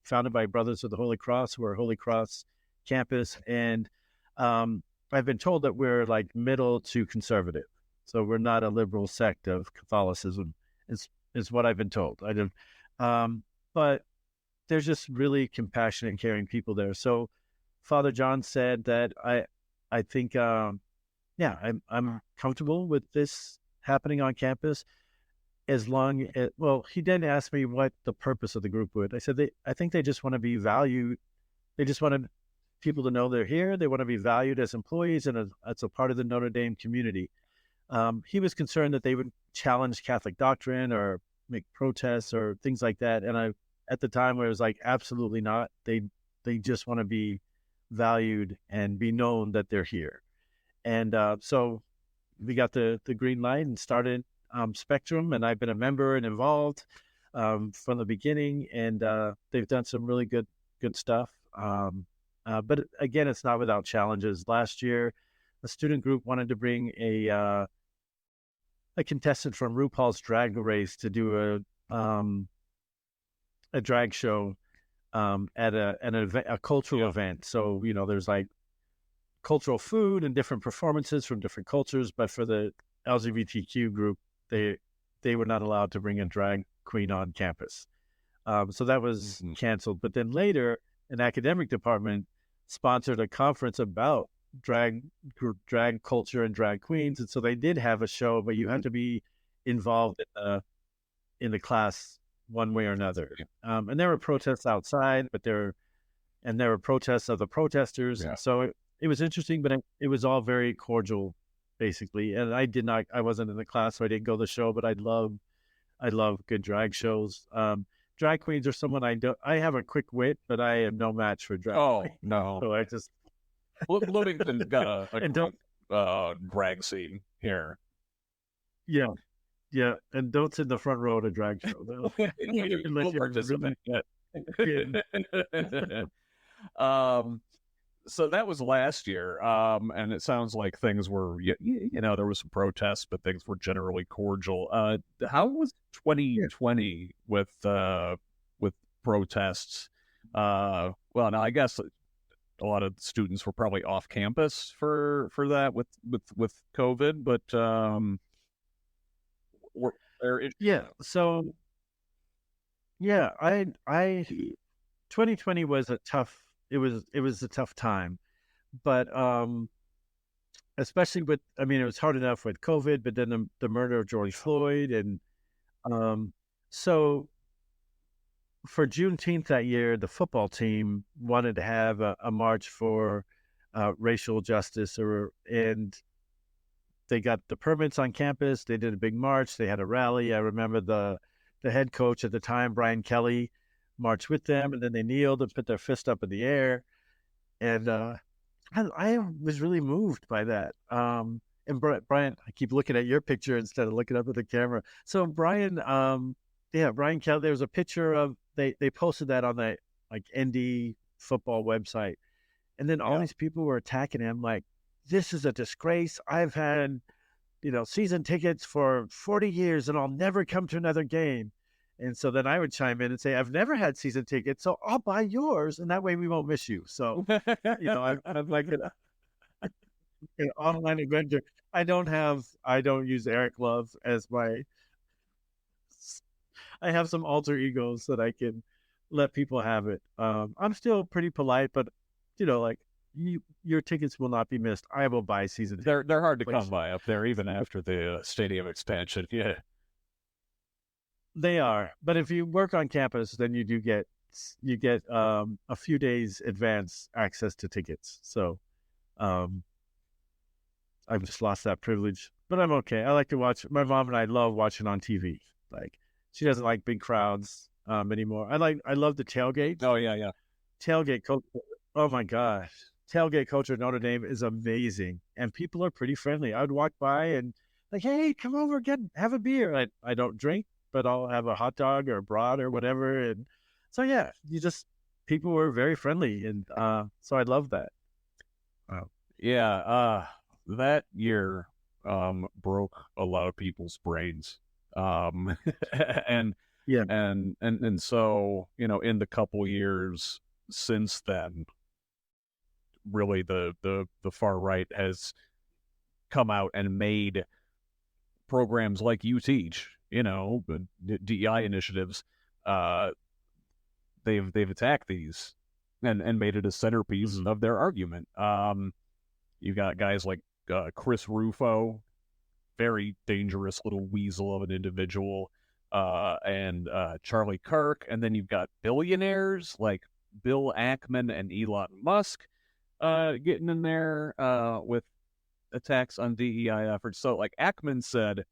founded by Brothers of the Holy Cross. We're a Holy Cross campus. And I've been told that we're like middle to conservative. So we're not a liberal sect of Catholicism, is what I've been told. But there's just really compassionate, caring people there. So Father John said that I think, I'm comfortable with this happening on campus as long as, he didn't ask me what the purpose of the group would. I said, I think they just want to be valued. They just want people to know they're here. They want to be valued as employees and as a part of the Notre Dame community. He was concerned that they would challenge Catholic doctrine or make protests or things like that. And at the time, I was like, absolutely not. They just want to be valued and be known that they're here. And so we got the green light and started Spectrum, and I've been a member and involved from the beginning. And they've done some really good stuff. But again, it's not without challenges. Last year, a student group wanted to bring a contestant from RuPaul's Drag Race to do a drag show at an event, a cultural event. So there's like cultural food and different performances from different cultures. But for the LGBTQ group, they were not allowed to bring a drag queen on campus. So that was canceled. But then later, an academic department sponsored a conference about drag drag culture and drag queens, and so they did have a show, but you had to be involved in the class one way or another. And there were protests outside, but there were protests of the protesters. Yeah. So it was interesting, but it was all very cordial, basically. And I wasn't in the class, so I didn't go to the show, but I love good drag shows. Drag queens are someone I have a quick wit, but I am no match for drag. Oh, queens. no. So I just, Bloomington's got a and don't, drag scene here. yeah, yeah. And don't sit in the front row at a drag show. We'll participate. So that was last year, and it sounds like things were, there was some protests, but things were generally cordial. How was 2020 with protests? Well, now I guess a lot of students were probably off campus for that with COVID, but were there? Yeah. So yeah, I 2020 was a tough. It was a tough time, but especially with, I mean, it was hard enough with COVID, but then the murder of George Floyd, and so for Juneteenth that year, the football team wanted to have a march for racial justice, and they got the permits on campus. They did a big march. They had a rally. I remember the head coach at the time, Brian Kelly, marched with them, and then they kneeled and put their fist up in the air. And I was really moved by that. And Brian, I keep looking at your picture instead of looking up at the camera. So Brian, Brian Kelly, there was a picture of, they posted that on the like ND football website. And then all these people were attacking him like, this is a disgrace. I've had, season tickets for 40 years and I'll never come to another game. And so then I would chime in and say, I've never had season tickets, so I'll buy yours, and that way we won't miss you. So, I'm like an online adventure. I don't use Eric Love as I have some alter egos that I can let people have it. I'm still pretty polite, but, like, your tickets will not be missed. I will buy season tickets. They're hard to come by up there, even after the stadium expansion. Yeah. They are, but if you work on campus, then you get a few days advance access to tickets. So, I've just lost that privilege, but I'm okay. I like to watch. My mom and I love watching on TV. Like, she doesn't like big crowds anymore. I love the tailgate. Oh yeah. Tailgate culture. Oh my gosh, tailgate culture at Notre Dame is amazing, and people are pretty friendly. I would walk by and like, hey, come over, have a beer. I don't drink, but I'll have a hot dog or a brat or whatever. And so, yeah, people were very friendly. And so I love that. Wow. Yeah. That year broke a lot of people's brains. And so, in the couple years since then, really the far right has come out and made programs like you teach, DEI initiatives, they've attacked these and made it a centerpiece of their argument. You got guys like Chris Rufo, very dangerous little weasel of an individual, and Charlie Kirk, and then you've got billionaires like Bill Ackman and Elon Musk getting in there with attacks on DEI efforts. So, like, Ackman said,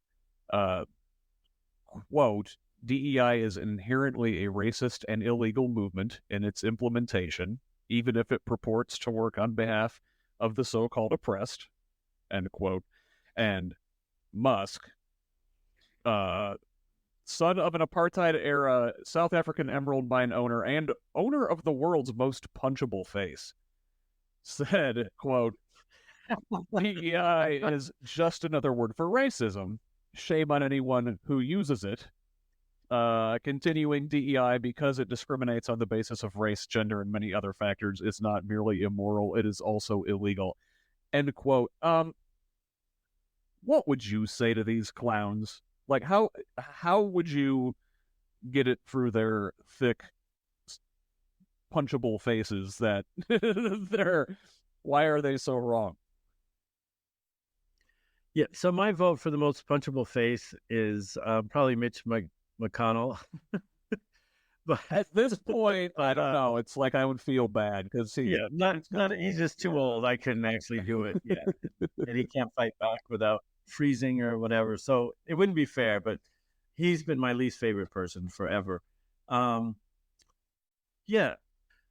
quote, DEI is inherently a racist and illegal movement in its implementation, even if it purports to work on behalf of the so-called oppressed, end quote. And Musk, son of an apartheid-era South African emerald mine owner and owner of the world's most punchable face, said, quote, DEI is just another word for racism. Shame on anyone who uses it. Continuing, DEI, because it discriminates on the basis of race, gender, and many other factors, is not merely immoral, it is also illegal. End quote. What would you say to these clowns? Like, how would you get it through their thick, punchable faces that they're Why are they so wrong? Yeah. So my vote for the most punchable face is probably Mitch McConnell. but At this point, I don't know. It's like I would feel bad because yeah, not he's just too old. I couldn't actually do it. Yeah, and he can't fight back without freezing or whatever. So it wouldn't be fair. But he's been my least favorite person forever. Um, yeah.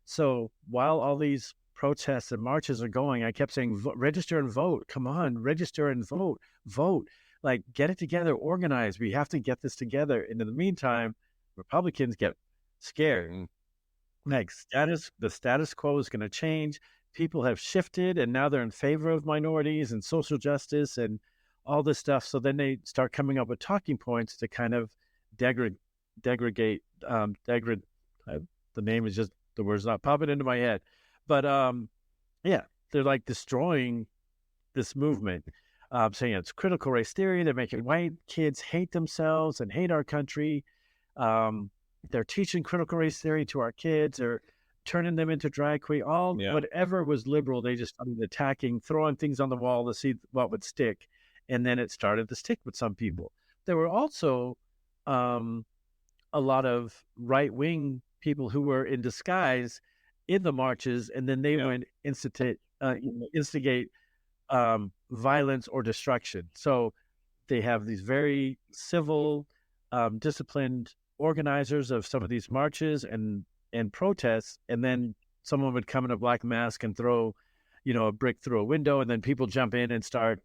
So while all these protests and marches are going, I kept saying, register and vote. Come on, register and vote. Vote. Like, get it together, organize. We have to get this together. And in the meantime, Republicans get scared. Like, the status quo is going to change. People have shifted, and now they're in favor of minorities and social justice and all this stuff. So then they start coming up with talking points to kind of degrade. The name is just the word's not popping into my head, but yeah, they're like destroying this movement, saying it's critical race theory. They're making white kids hate themselves and hate our country. They're teaching critical race theory to our kids, or turning them into drag queen. Whatever was liberal, they just started attacking, throwing things on the wall to see what would stick, and then it started to stick with some people. There were also a lot of right wing people who were in disguise in the marches, and then they would instigate violence or destruction. So they have these very civil, disciplined organizers of some of these marches and protests, and then someone would come in a black mask and throw, a brick through a window, and then people jump in and start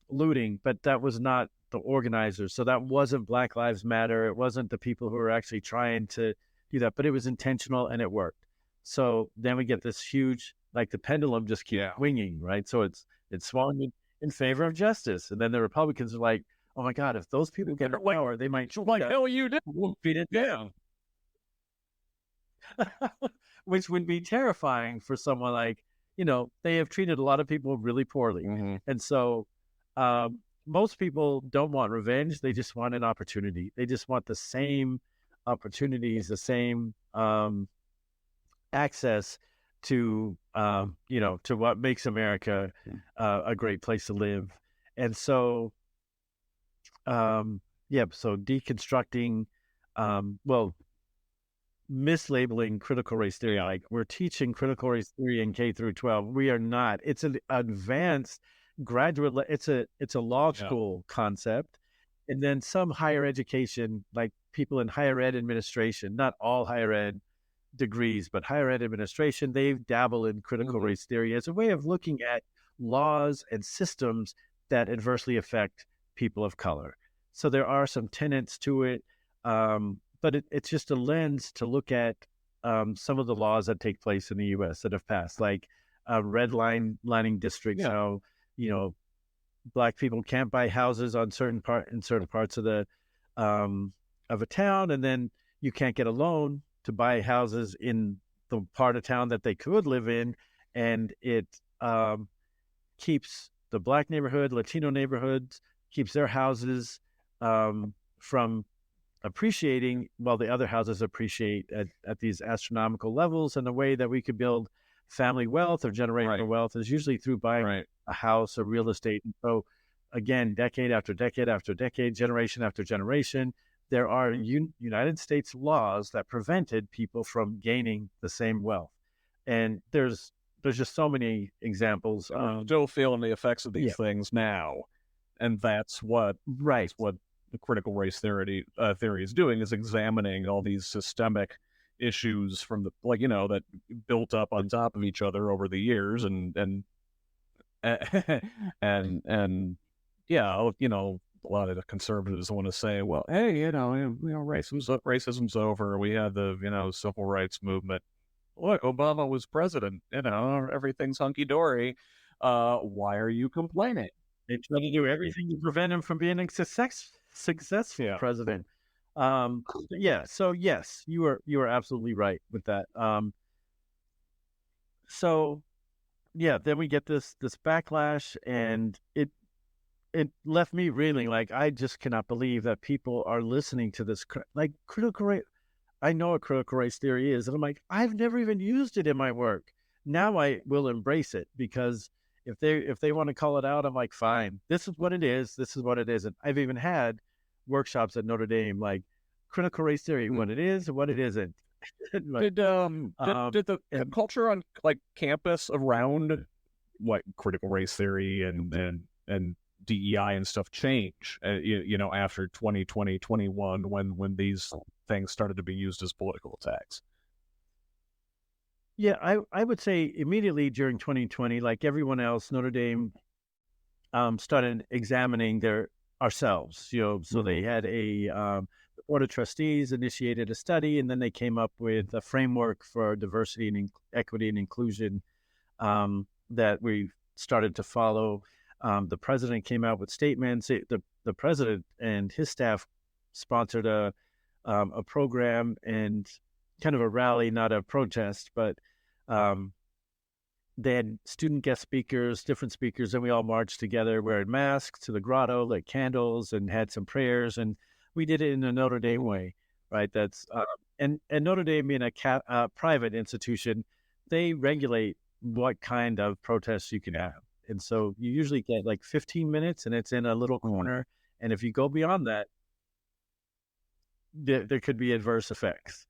looting. But that was not the organizers. So that wasn't Black Lives Matter. It wasn't the people who were actually trying to do that, but it was intentional and it worked. So then we get this huge, like the pendulum just keeps swinging, right? So it's swung in favor of justice. And then the Republicans are like, oh my God, if those people get power, they might like hell you did. Beat it down. Which would be terrifying for someone like, they have treated a lot of people really poorly. Mm-hmm. And so most people don't want revenge. They just want an opportunity. They just want the same opportunities, the same access to, to what makes America a great place to live. And so, so deconstructing, mislabeling critical race theory. Like, we're teaching critical race theory in K through 12. We are not. It's an advanced graduate. It's a law school concept, and then some higher education, like people in higher ed administration. Not all higher ed degrees, but higher ed administration. They dabble in critical race theory as a way of looking at laws and systems that adversely affect people of color. So there are some tenets to it. But it's just a lens to look at some of the laws that take place in the U.S. that have passed, like lining districts. How Black people can't buy houses on certain parts of the of a town, and then you can't get a loan to buy houses in the part of town that they could live in, and it keeps the Black neighborhood, Latino neighborhoods, keeps their houses from appreciating while the other houses appreciate at these astronomical levels. And the way that we could build family wealth or generational wealth is usually through buying a house or real estate. And so again, decade after decade after decade, generation after generation, there are United States laws that prevented people from gaining the same wealth. And there's just so many examples. Still feeling the effects of these things now. And that's what the critical race theory is doing, is examining all these systemic issues from that built up on top of each other over the years, and a lot of the conservatives want to say, well, hey, racism's over. We had the civil rights movement. Look, Obama was president. Everything's hunky dory. Why are you complaining? They try to do everything to prevent him from being a successful president. So yes, you are absolutely right with that. Then we get this backlash, and it left me reeling. Like, I just cannot believe that people are listening to this. Like, critical race, I know what critical race theory is, and I'm like, I've never even used it in my work. Now I will embrace it, because if they want to call it out, I'm like, fine, this is what it is. This is what it isn't. I've even had workshops at Notre Dame, like critical race theory, what it is and what it isn't. Like, Did the and culture on like campus around like critical race theory and DEI and stuff change? After 2020, 21, when these things started to be used as political attacks. yeah, I would say immediately during 2020, like everyone else, Notre Dame started examining their ourselves. So they had the board of trustees initiated a study, and then they came up with a framework for diversity and equity and inclusion that we started to follow. The president came out with statements. The president and his staff sponsored a program and kind of a rally, not a protest, but um, they had student guest speakers, different speakers, and we all marched together wearing masks to the grotto, lit candles, and had some prayers. And we did it in a Notre Dame way, right? That's and Notre Dame being a private institution, they regulate what kind of protests you can have. And so you usually get like 15 minutes, and it's in a little corner. And if you go beyond that, there could be adverse effects.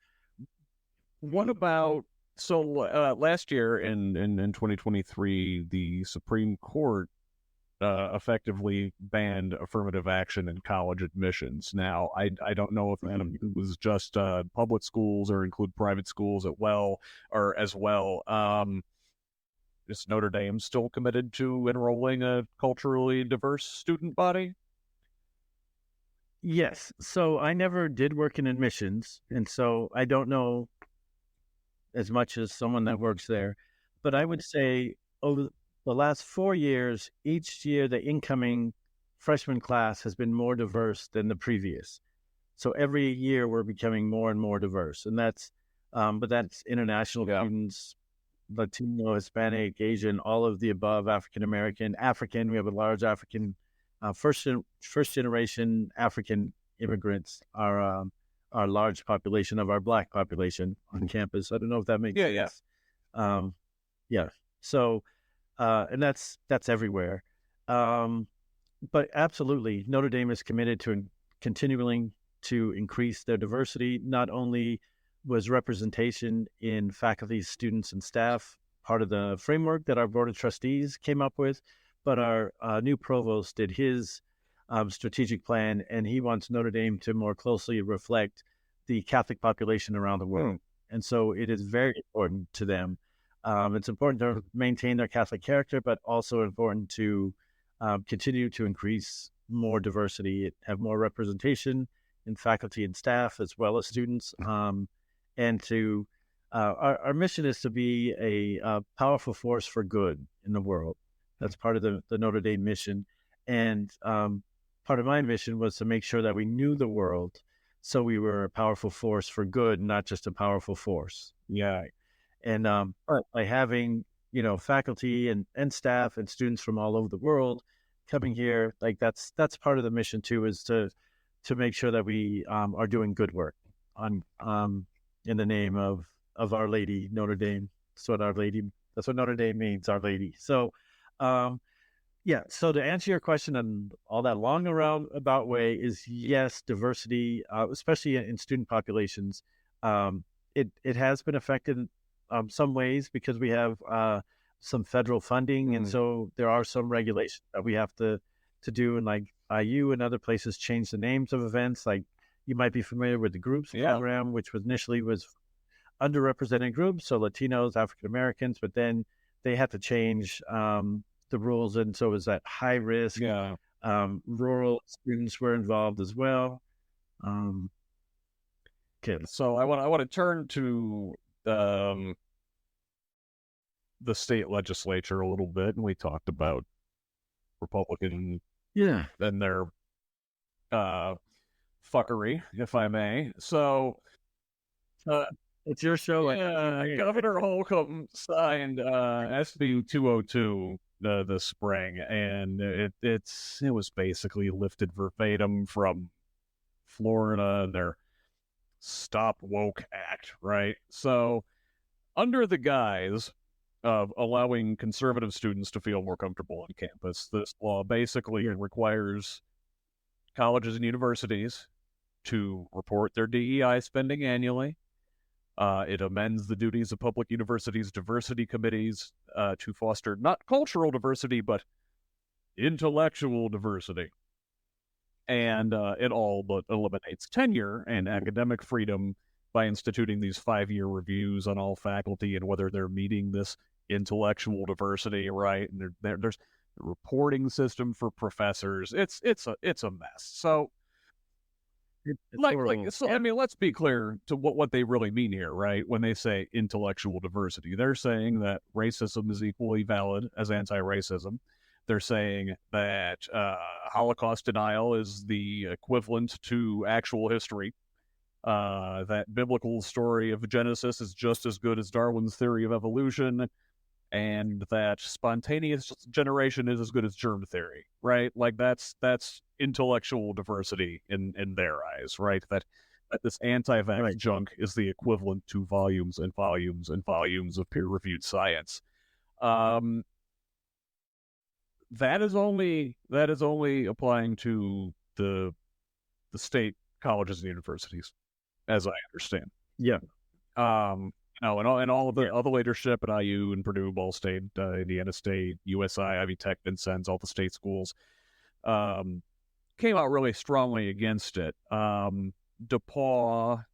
What about last year in 2023, the Supreme Court effectively banned affirmative action in college admissions. Now, I don't know if it was just public schools or include private schools as well. Is Notre Dame still committed to enrolling a culturally diverse student body? Yes. So I never did work in admissions, and so I don't know as much as someone that works there. But I would say over the last 4 years, each year the incoming freshman class has been more diverse than the previous. So every year we're becoming more and more diverse, and but that's international students, Latino, Hispanic, Asian, all of the above, African American, African. We have a large African, first generation African immigrants are our large population of our Black population on campus. I don't know if that makes sense. Yeah. So, and that's everywhere. But absolutely, Notre Dame is committed to continuing to increase their diversity. Not only was representation in faculty, students, and staff part of the framework that our board of trustees came up with, but our new provost did his strategic plan, and he wants Notre Dame to more closely reflect the Catholic population around the world. And so it is very important to them. It's important to maintain their Catholic character, but also important to continue to increase more diversity, have more representation in faculty and staff, as well as students. And to our mission is to be a powerful force for good in the world. That's part of the Notre Dame mission. And part of my mission was to make sure that we knew the world, so we were a powerful force for good, not just a powerful force. Yeah. And by having, faculty and staff and students from all over the world coming here, like that's part of the mission too, is to make sure that we are doing good work on in the name of Our Lady, Notre Dame. That's what Notre Dame means, Our Lady. So yeah. So to answer your question in all that long about way is yes, diversity, especially in student populations, it has been affected some ways because we have some federal funding, and so there are some regulations that we have to do, and like IU and other places change the names of events. Like you might be familiar with the groups program, which was initially underrepresented groups, so Latinos, African Americans, but then they had to change the rules, and so it was that high risk. Rural students were involved as well. Okay, so I want to turn to the state legislature a little bit, and we talked about Republican, and their fuckery, if I may. So, it's your show. Governor Holcomb signed SB 202 the spring, and it was basically lifted verbatim from Florida, their Stop Woke Act, right? So, under the guise of allowing conservative students to feel more comfortable on campus. This law basically requires colleges and universities to report their DEI spending annually. It amends the duties of public universities' diversity committees to foster not cultural diversity, but intellectual diversity. And it all but eliminates tenure and academic freedom by instituting these 5-year reviews on all faculty and whether they're meeting this intellectual diversity, right? And there's a reporting system for professors. It's a mess. So, I mean, let's be clear to what they really mean here, right? When they say intellectual diversity, they're saying that racism is equally valid as anti-racism. They're saying that Holocaust denial is the equivalent to actual history. That biblical story of Genesis is just as good as Darwin's theory of evolution, and that spontaneous generation is as good as germ theory, right? Like that's intellectual diversity in their eyes, right? That this anti-vax junk is the equivalent to volumes and volumes and volumes of peer-reviewed science. That is only applying to the state colleges and universities, as I understand. Yeah. And all of the other leadership at IU and Purdue, Ball State, Indiana State, USI, Ivy Tech, Vincennes, all the state schools, came out really strongly against it. DePaul,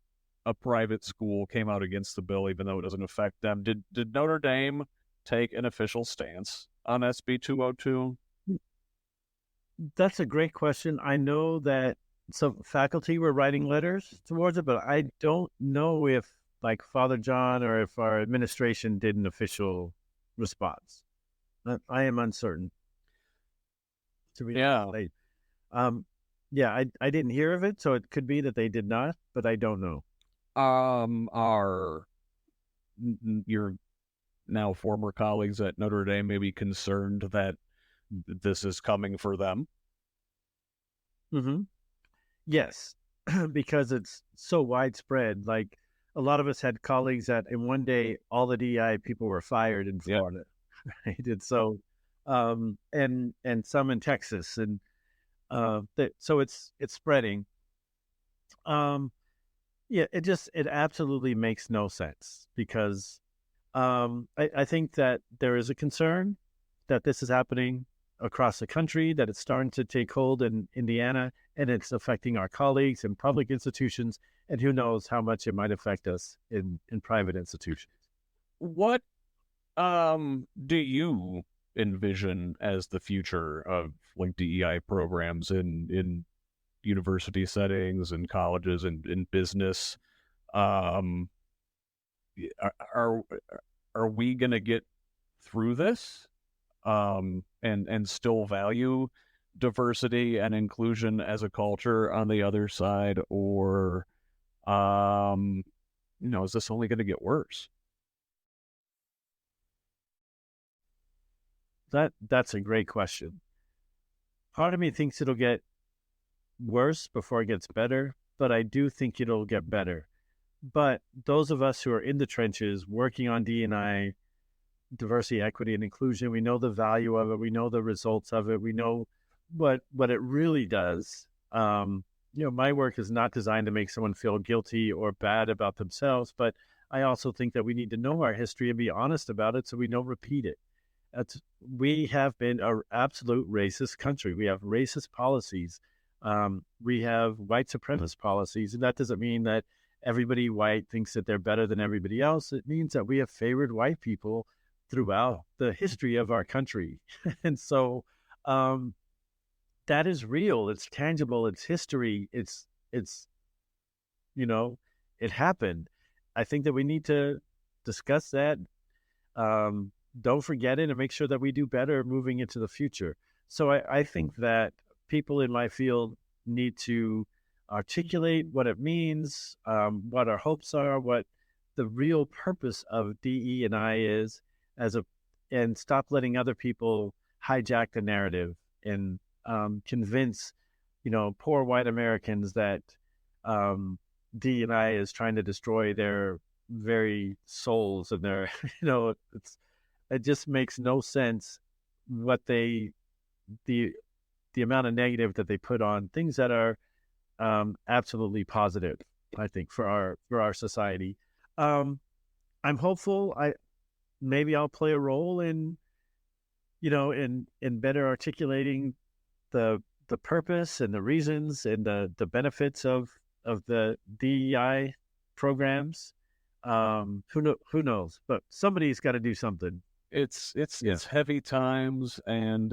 a private school, came out against the bill, even though it doesn't affect them. Did Notre Dame take an official stance on SB 202? That's a great question. I know that some faculty were writing letters towards it, but I don't know if like Father John or if our administration did an official response. I am uncertain. Yeah. I didn't hear of it, so it could be that they did not, but I don't know. Your now former colleagues at Notre Dame may be concerned that this is coming for them? Mm-hmm. Yes, because it's so widespread. Like a lot of us had colleagues that in one day all the DEI people were fired in Florida, right? And so, and some in Texas, and so it's spreading. It absolutely makes no sense because I think that there is a concern that this is happening across the country, that it's starting to take hold in Indiana, and it's affecting our colleagues in public institutions, and who knows how much it might affect us in private institutions. What do you envision as the future of like DEI programs in university settings and colleges and in business? Are we going to get through this and still value diversity and inclusion as a culture on the other side, or is this only going to get worse? That's a great question. Part of me thinks it'll get worse before it gets better, but I do think it'll get better. But those of us who are in the trenches working on D&I, diversity, equity, and inclusion, we know the value of it. We know the results of it. We know what it really does. My work is not designed to make someone feel guilty or bad about themselves, but I also think that we need to know our history and be honest about it so we don't repeat it. We have been an absolute racist country. We have racist policies. We have white supremacist policies, and that doesn't mean that everybody white thinks that they're better than everybody else. It means that we have favored white people throughout the history of our country. And so that is real. It's tangible. It's history. It's it happened. I think that we need to discuss that. Don't forget it and make sure that we do better moving into the future. So I think that people in my field need to articulate what it means, what our hopes are, what the real purpose of DE&I is, and stop letting other people hijack the narrative and convince, poor white Americans that DE&I is trying to destroy their very souls and their, It just makes no sense what the the amount of negative that they put on things that are absolutely positive. I think for our society. Um, I'm hopeful. Maybe I'll play a role in in better articulating the purpose and the reasons and the benefits of the DEI programs. Who knows? But somebody's got to do something. It's heavy times, and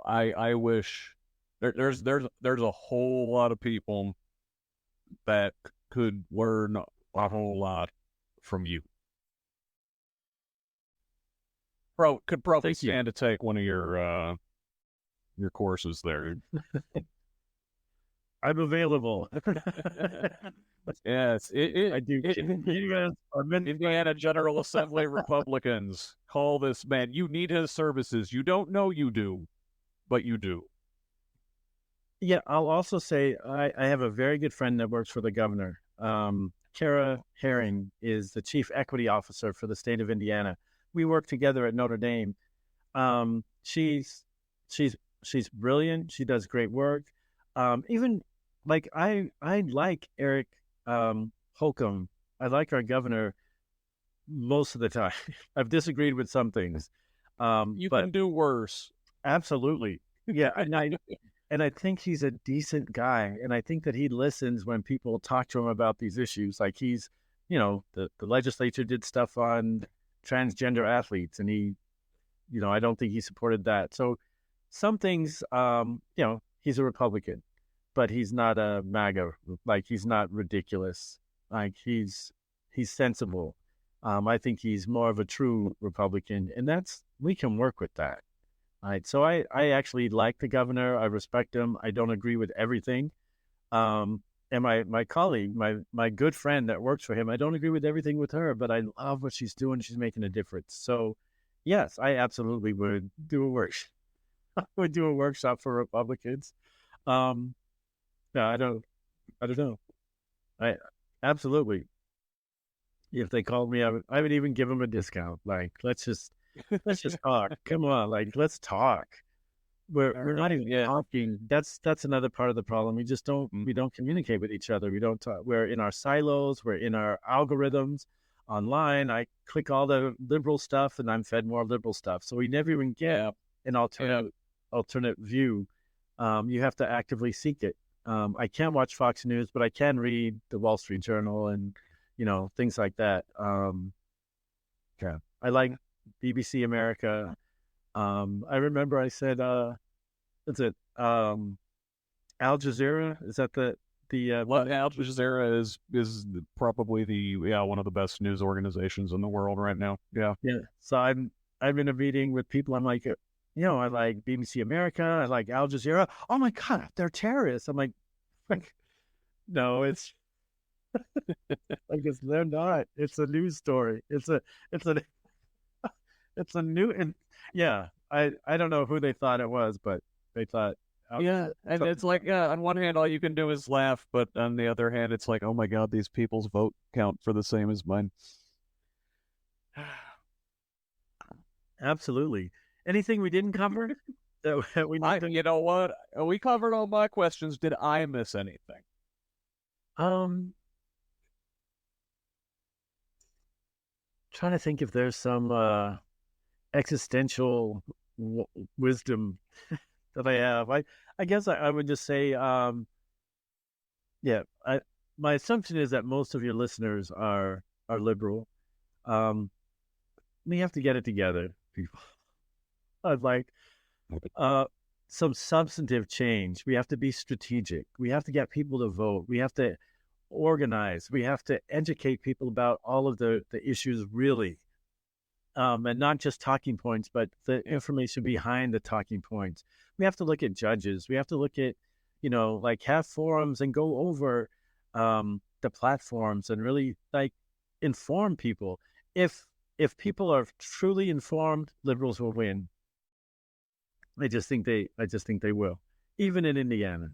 I wish there's a whole lot of people that could learn a whole lot from you. Could probably Thank you. stand to take one of your courses there. I'm available. Yes, I do. You guys are meant. Indiana General Assembly Republicans, call this man. You need his services. You don't know you do, but you do. Yeah, I'll also say I have a very good friend that works for the governor. Kara Herring is the chief equity officer for the state of Indiana. We work together at Notre Dame. She's brilliant. She does great work. Even like I like Eric Holcomb. I like our governor most of the time. I've disagreed with some things. You but can do worse. Absolutely. Yeah, and I think he's a decent guy, and I think that he listens when people talk to him about these issues. Like the legislature did stuff on transgender athletes, and he, I don't think he supported that. So some things, he's a Republican, but he's not a MAGA. Like he's not ridiculous. Like he's sensible. I think he's more of a true Republican, and we can work with that. Right. So I actually like the governor. I respect him. I don't agree with everything. And my colleague, my good friend that works for him, I don't agree with everything with her, but I love what she's doing. She's making a difference. So yes, I absolutely would do a workshop. I would do a workshop for Republicans. No, I don't know. I absolutely. If they called me, I would even give them a discount. Like, let's just talk. Come on, like let's talk. We're not even talking. That's another part of the problem. We just don't communicate with each other. We don't talk. We're in our silos. We're in our algorithms online. I click all the liberal stuff, and I'm fed more liberal stuff. So we never even get an alternate view. You have to actively seek it. I can't watch Fox News, but I can read the Wall Street Journal and things like that. I like BBC America. I remember I said, what's it? Al Jazeera? Is that the Al Jazeera is probably one of the best news organizations in the world right now. Yeah. Yeah. So I'm in a meeting with people. I'm like, I like BBC America. I like Al Jazeera. Oh my God, they're terrorists. I'm like no, it's like they're not. It's a news story. It's a new, and yeah, I don't know who they thought it was, but they thought. And it's like, on one hand, all you can do is laugh, but on the other hand, it's like, oh my God, these people's vote count for the same as mine. Absolutely. Anything we didn't cover? You know what? We covered all my questions. Did I miss anything? Trying to think if there's some existential wisdom that I have. I guess I would just say, my assumption is that most of your listeners are liberal. We have to get it together, people. I'd like some substantive change. We have to be strategic. We have to get people to vote. We have to organize. We have to educate people about all of the issues really. And not just talking points, but the information behind the talking points. We have to look at judges. We have to look at, have forums and go over the platforms and really inform people. If people are truly informed, liberals will win. I just think they will, even in Indiana.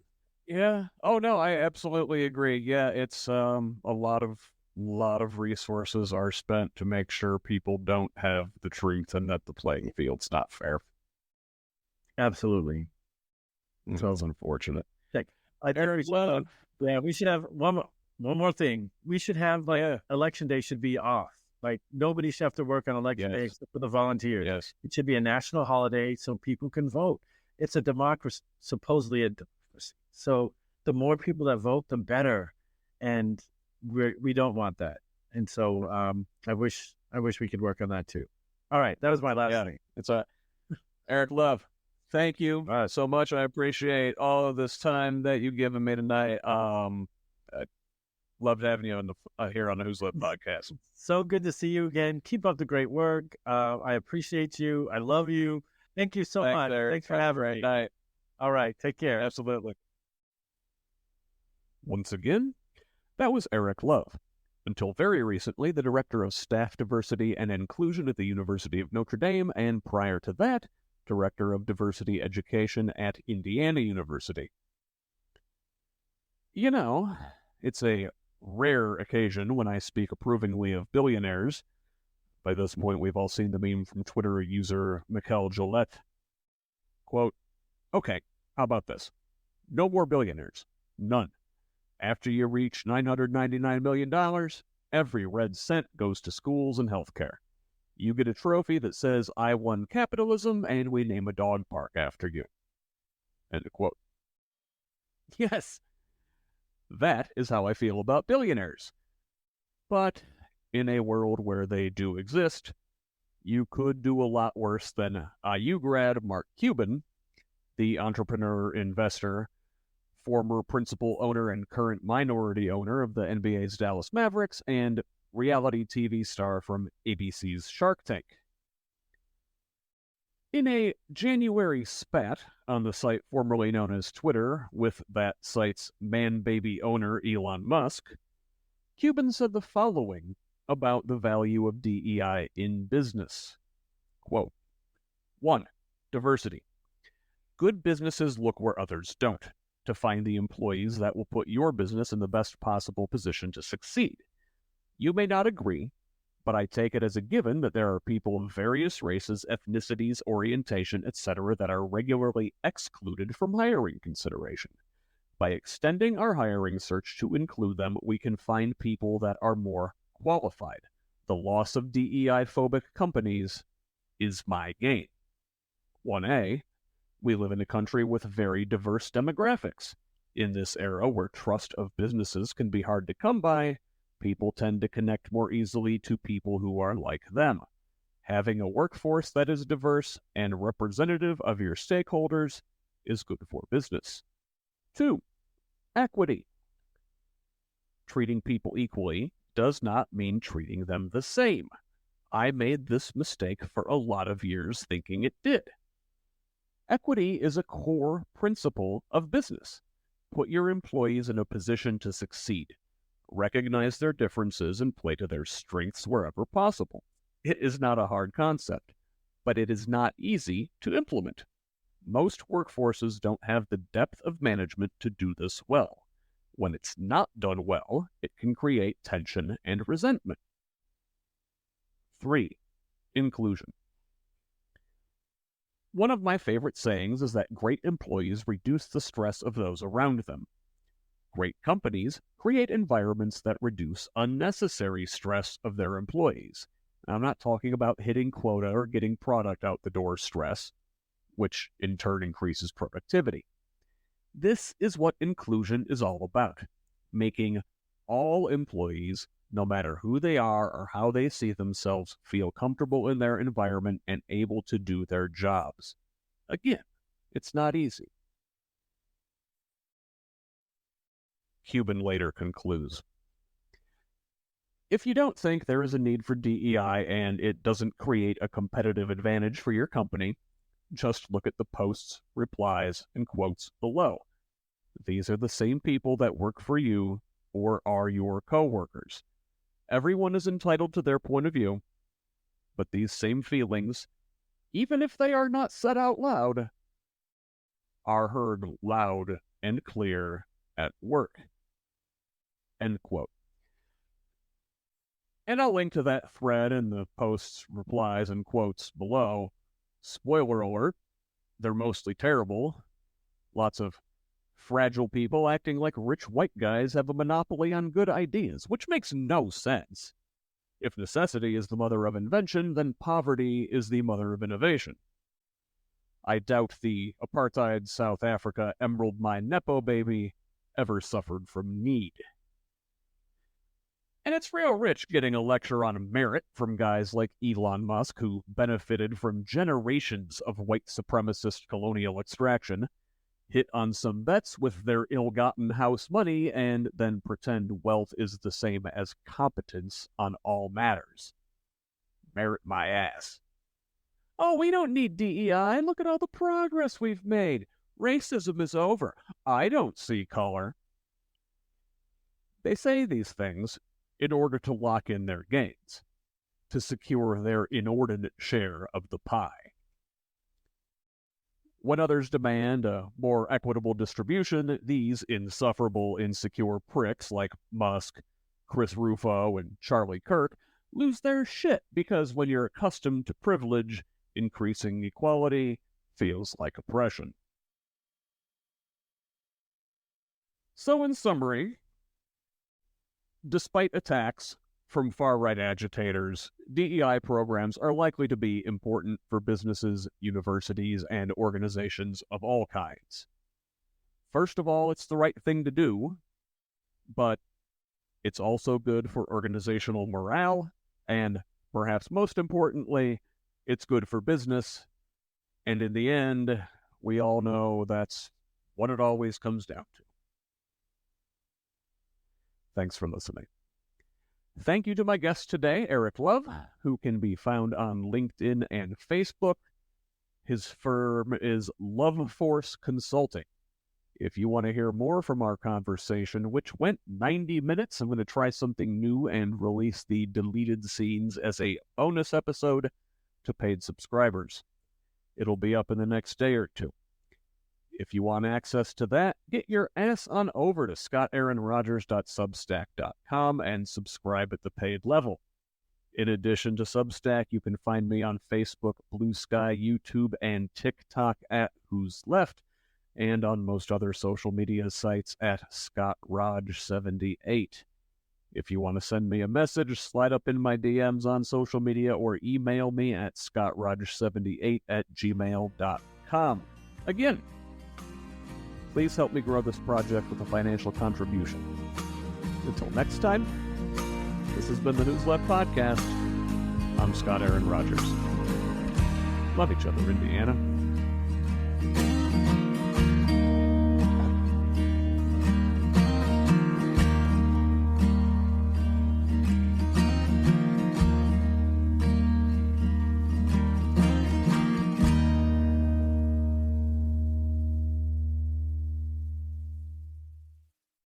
Yeah. Oh no, I absolutely agree. Yeah, it's a lot of lot of resources are spent to make sure people don't have the truth and that the playing field's not fair. Absolutely. So it's unfortunate. Eric, yeah, we should have one more thing. We should have election day should be off. Like nobody should have to work on election day except for the volunteers. Yes. It should be a national holiday so people can vote. It's a democracy, supposedly a democracy. So the more people that vote, the better. And we don't want that. And so I wish we could work on that too. All right, that was my last thing. It's Eric Love. Thank you so much. I appreciate all of this time that you've given me tonight. Loved having you on here on the HoosLeft podcast. So good to see you again. Keep up the great work. I appreciate you. I love you. Thank you so much. Eric. Thanks for having me. Night. All right. Take care. Absolutely. Once again, that was Eric Love. Until very recently, the Director of Staff Diversity and Inclusion at the University of Notre Dame, and prior to that, Director of Diversity Education at Indiana University. You know, it's a rare occasion when I speak approvingly of billionaires. By this point, we've all seen the meme from Twitter user Mikel Gillette. Quote, okay, how about this? No more billionaires. None. After you reach $999 million, every red cent goes to schools and healthcare. You get a trophy that says, I won capitalism, and we name a dog park after you. End of quote. Yes, that is how I feel about billionaires. But in a world where they do exist, you could do a lot worse than IU grad Mark Cuban, the entrepreneur, investor, former principal owner and current minority owner of the NBA's Dallas Mavericks, and reality TV star from ABC's Shark Tank. In a January spat on the site formerly known as Twitter with that site's man-baby owner Elon Musk, Cuban said the following about the value of DEI in business. Quote, 1. Diversity. Good businesses look where others don't, to find the employees that will put your business in the best possible position to succeed. You may not agree, but I take it as a given that there are people of various races, ethnicities, orientation, etc. that are regularly excluded from hiring consideration. By extending our hiring search to include them, we can find people that are more qualified. The loss of DEI-phobic companies is my gain. 1A, we live in a country with very diverse demographics. In this era where trust of businesses can be hard to come by, people tend to connect more easily to people who are like them. Having a workforce that is diverse and representative of your stakeholders is good for business. 2. Equity. Treating people equally does not mean treating them the same. I made this mistake for a lot of years thinking it did. Equity is a core principle of business. Put your employees in a position to succeed. Recognize their differences and play to their strengths wherever possible. It is not a hard concept, but it is not easy to implement. Most workforces don't have the depth of management to do this well. When it's not done well, it can create tension and resentment. 3. Inclusion. One of my favorite sayings is that great employees reduce the stress of those around them. Great companies create environments that reduce unnecessary stress of their employees. I'm not talking about hitting quota or getting product out the door stress, which in turn increases productivity. This is what inclusion is all about, making all employees, no matter who they are or how they see themselves, feel comfortable in their environment and able to do their jobs. Again, it's not easy. Cuban later concludes, if you don't think there is a need for DEI and it doesn't create a competitive advantage for your company, just look at the posts, replies, and quotes below. These are the same people that work for you or are your coworkers. Everyone is entitled to their point of view, but these same feelings, even if they are not said out loud, are heard loud and clear at work. End quote. And I'll link to that thread in the post's replies and quotes below. Spoiler alert, they're mostly terrible. Lots of fragile people acting like rich white guys have a monopoly on good ideas, which makes no sense. If necessity is the mother of invention, then poverty is the mother of innovation. I doubt the apartheid South Africa Emerald Mine Nepo baby ever suffered from need. And it's real rich getting a lecture on merit from guys like Elon Musk, who benefited from generations of white supremacist colonial extraction, hit on some bets with their ill-gotten house money, and then pretend wealth is the same as competence on all matters. Merit my ass. Oh, we don't need DEI. Look at all the progress we've made. Racism is over. I don't see color. They say these things in order to lock in their gains, to secure their inordinate share of the pie. When others demand a more equitable distribution, these insufferable, insecure pricks like Musk, Chris Rufo, and Charlie Kirk lose their shit because when you're accustomed to privilege, increasing equality feels like oppression. So in summary, despite attacks from far-right agitators, DEI programs are likely to be important for businesses, universities, and organizations of all kinds. First of all, it's the right thing to do, but it's also good for organizational morale, and perhaps most importantly, it's good for business, and in the end, we all know that's what it always comes down to. Thanks for listening. Thank you to my guest today, Eric Love, who can be found on LinkedIn and Facebook. His firm is Love Force Consulting. If you want to hear more from our conversation, which went 90 minutes, I'm going to try something new and release the deleted scenes as a bonus episode to paid subscribers. It'll be up in the next day or two. If you want access to that, get your ass on over to scottaaronrogers.substack.com and subscribe at the paid level. In addition to Substack, you can find me on Facebook, Blue Sky, YouTube, and TikTok at HoosLeft, and on most other social media sites at ScottRog78. If you want to send me a message, slide up in my DMs on social media or email me at scottrog78@gmail.com. Again, please help me grow this project with a financial contribution. Until next time, this has been the HoosLeft Podcast. I'm Scott Aaron Rogers. Love each other, Indiana.